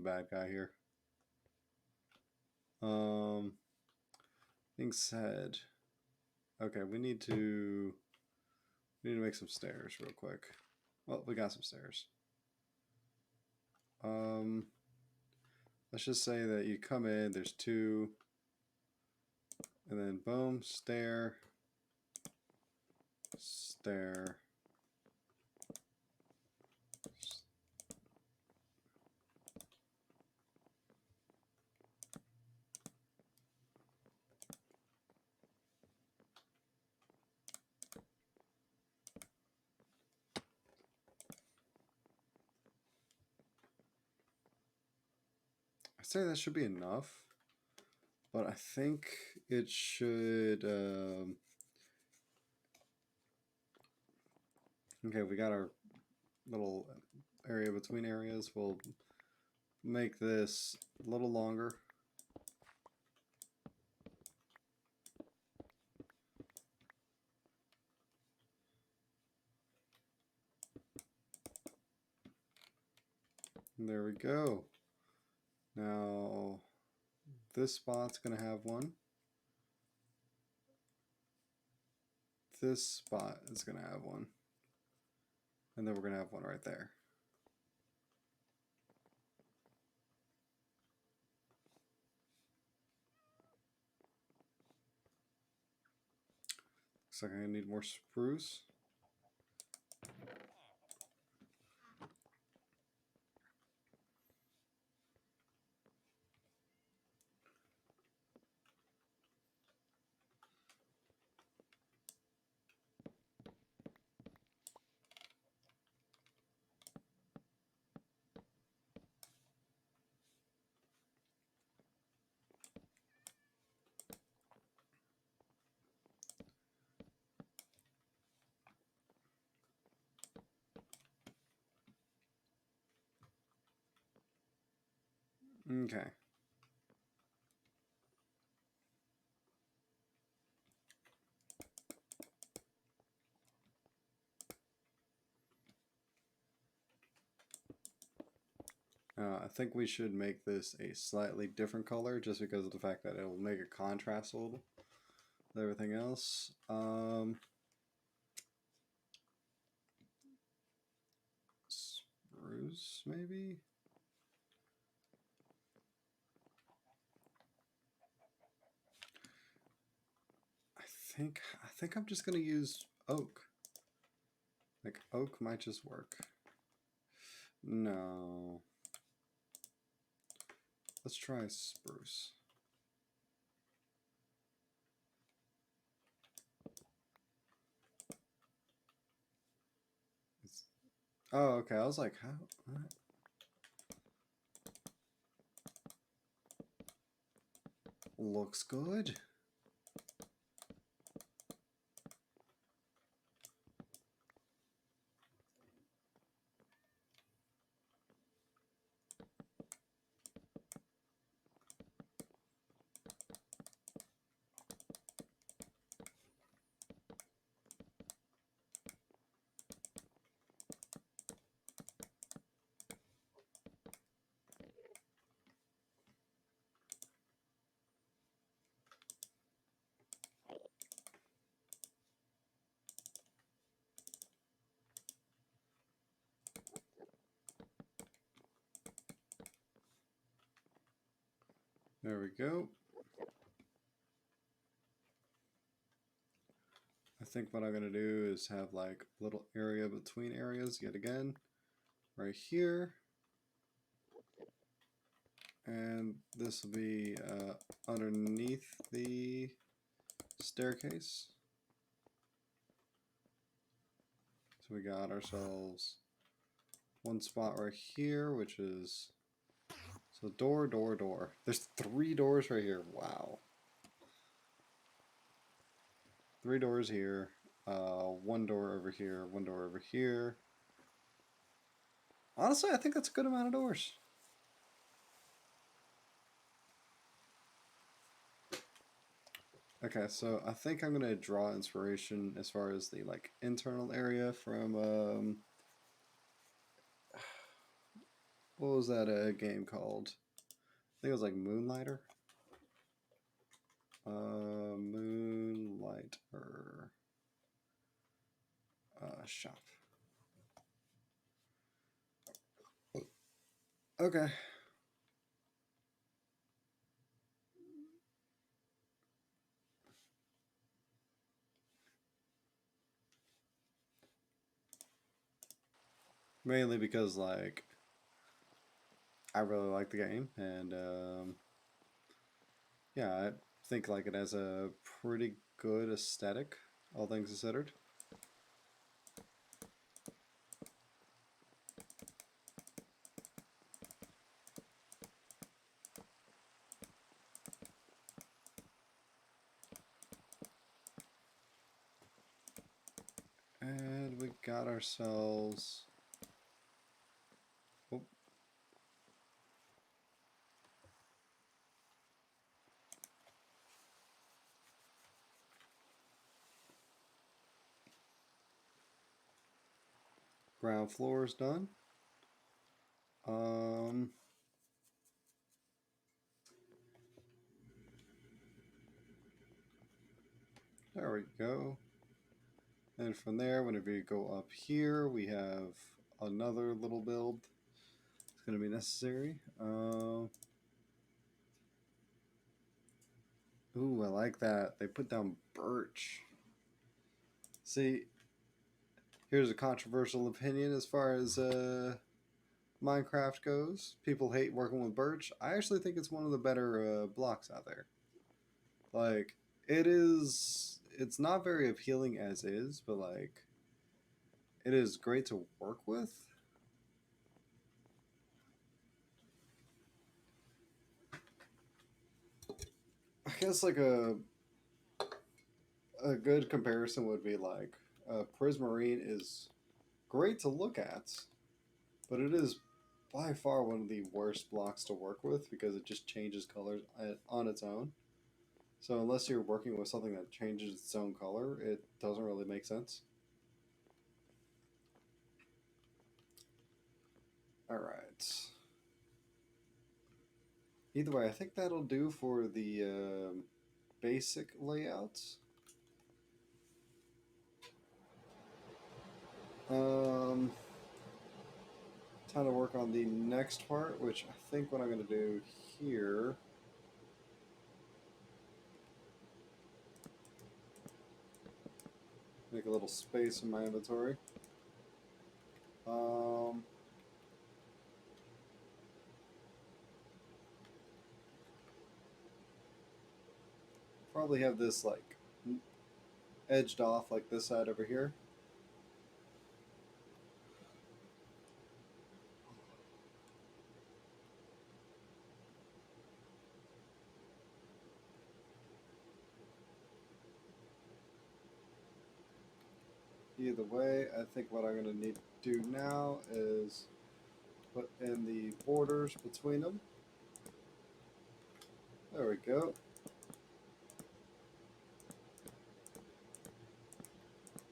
bad guy here. Being said, okay, we need to make some stairs real quick. Well, we got some stairs. Let's just say that you come in, there's two, and then boom, stair, stair. I'd say that should be enough, but I think it should. Okay, we got our little area between areas. We'll make this a little longer. And there we go. Now, this spot's going to have one. This spot is going to have one. And then we're going to have one right there. Looks like I need more spruce. Okay. I think we should make this a slightly different color just because of the fact that it will make it contrast a little with everything else. Spruce, maybe? I think I'm just gonna use oak. Like, oak might just work. No. Let's try spruce. Oh, okay. I was like, how? What? Looks good. There we go. think what I'm going to do is have like a little area between areas yet again, right here. And this will be underneath the staircase. So we got ourselves one spot right here, which is, so door, door, door. There's 3 doors right here. Wow. 3 doors here. 1 door over here, 1 door over here. Honestly, I think that's a good amount of doors. Okay, so I think I'm gonna draw inspiration as far as the like internal area from what was that game called? I think it was like Moonlighter. Moonlighter shop. Okay. Mainly because like I really like the game, and yeah, I think like it has a pretty good aesthetic, all things considered. And we got ourselves. Oh. Ground floor is done. There we go. And from there, whenever you go up here, we have another little build. It's going to be necessary. Ooh, I like that. They put down birch. See, here's a controversial opinion as far as Minecraft goes. People hate working with birch. I actually think it's one of the better blocks out there. Like, it's not very appealing as is, but like, it is great to work with. I guess like a good comparison would be like Prismarine is great to look at, but it is by far one of the worst blocks to work with because it just changes colors on its own. So unless you're working with something that changes its own color, it doesn't really make sense. All right. Either way, I think that'll do for the basic layouts. Time to work on the next part, which I think what I'm going to do here. Make a little space in my inventory. Probably have this like edged off like this side over here. Either way, I think what I'm going to need to do now is put in the borders between them. There we go.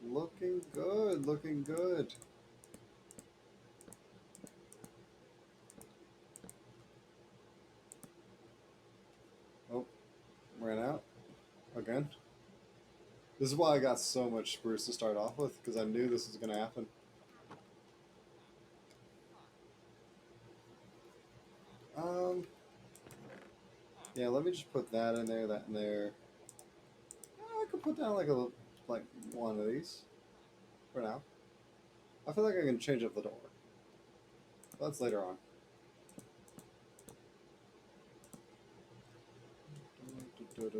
Looking good, looking good. Oh, ran out again. This is why I got so much spruce to start off with, because I knew this was going to happen. Yeah, let me just put that in there, that in there. I could put down like a like one of these for now. I feel like I can change up the door. That's later on. Oh,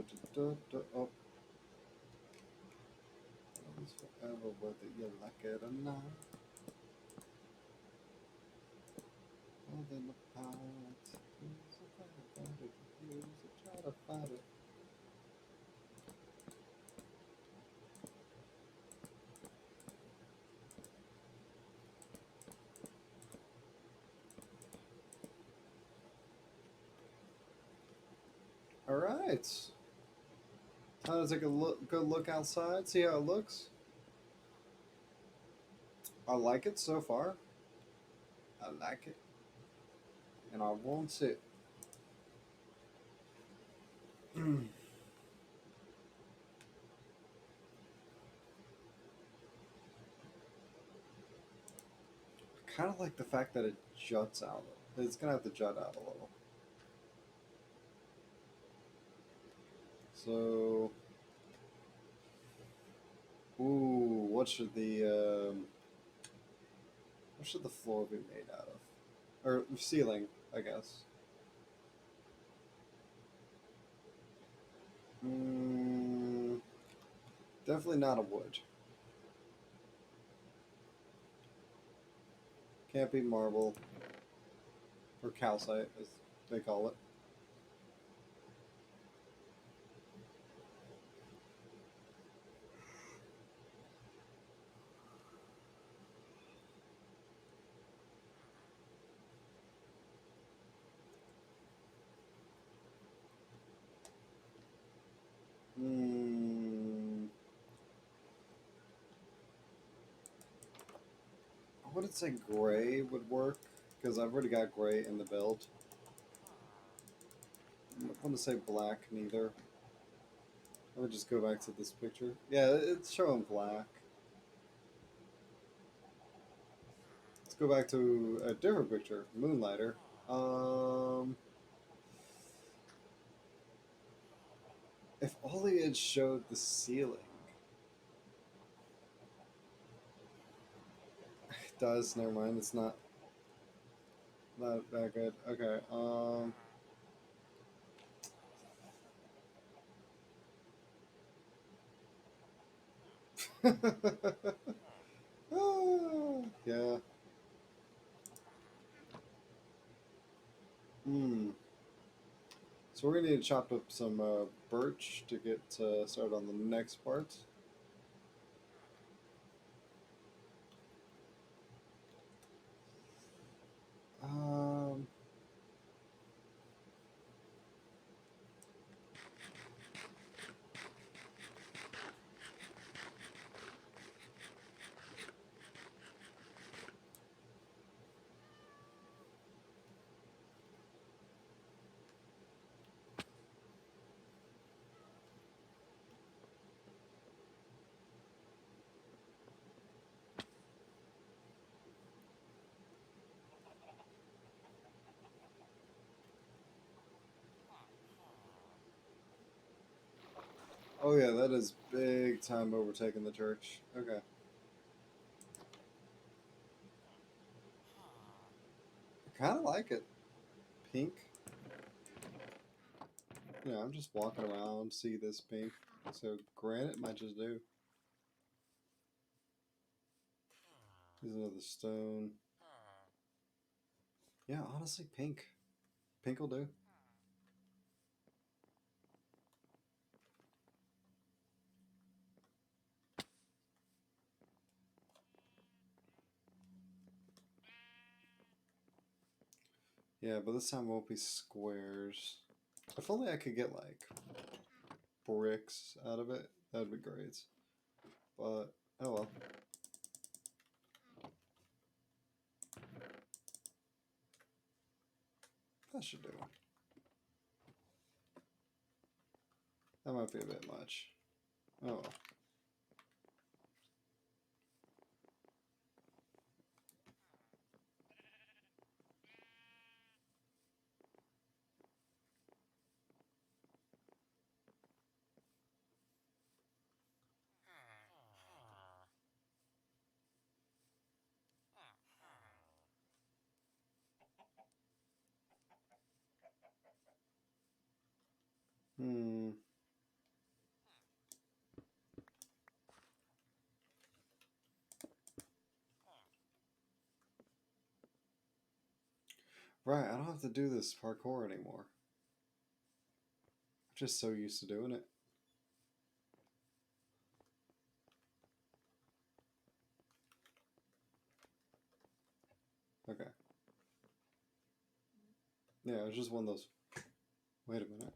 it's forever whether you like it or not. More than a pot. Try to find it. All right. Time to take a good look outside. See how it looks. I like it so far. I like it, and I want it. Kind of like the fact that it juts out. It's gonna have to jut out a little. So, ooh, what should the floor be made out of? Or ceiling, I guess. Mm, definitely not a wood. Can't be marble or calcite, as they call it. Hmm. I wouldn't say gray would work because I've already got gray in the build. I want to say black neither. Let me just go back to this picture. Yeah, it's showing black. Let's go back to a different picture, Moonlighter. Um, if only it showed the ceiling. It does. Never mind. It's not that good. Okay. Yeah. Hmm. So we're gonna need to chop up some birch to get started on the next part. Um. Oh yeah, that is big time overtaking the church. Okay. I kind of like it. Pink. Yeah, I'm just walking around, see this pink. So granite might just do. Here's another stone. Yeah, honestly, pink. Pink will do. Yeah, but this time won't be squares. If only I could get like bricks out of it, that would be great. But oh well. That should do. That might be a bit much. Oh well. Hmm. Right, I don't have to do this parkour anymore. I'm just so used to doing it. Okay. Yeah, it was just one of those. Wait a minute.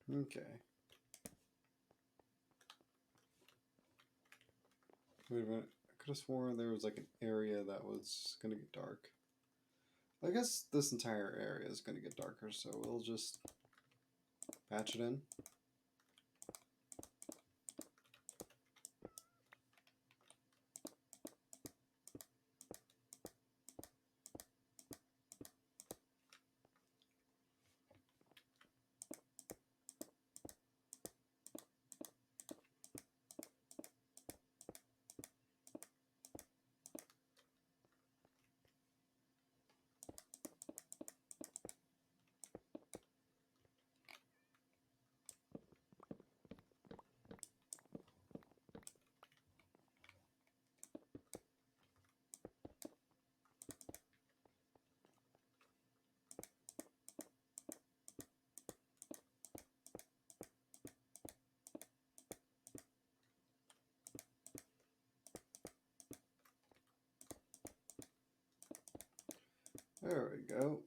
Okay. Wait a minute. I could have sworn there was like an area that was gonna get dark. I guess this entire area is gonna get darker, so we'll just patch it in. There we go.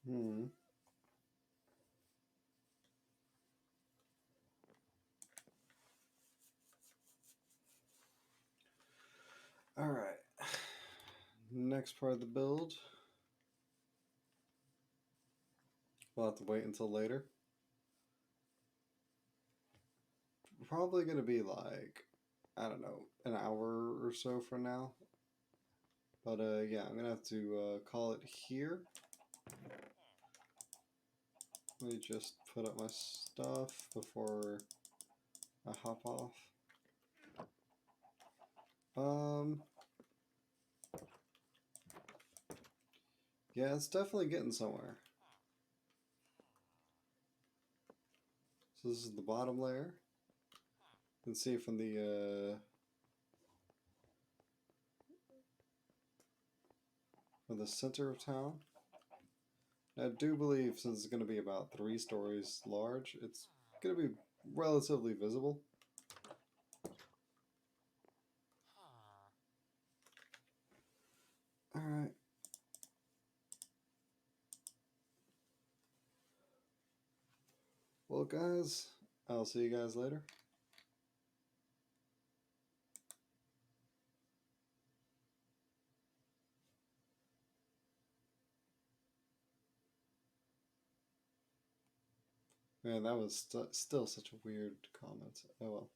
Hmm. Alright. Next part of the build. We'll have to wait until later. Probably gonna be like, I don't know, an hour or so from now. But yeah, I'm gonna have to call it here. Let me just put up my stuff before I hop off. Yeah, it's definitely getting somewhere. So this is the bottom layer. You can see from the center of town. I do believe since it's going to be about 3 stories large, it's going to be relatively visible. Alright. Well, guys, I'll see you guys later. Man, that was still such a weird comment. Oh well.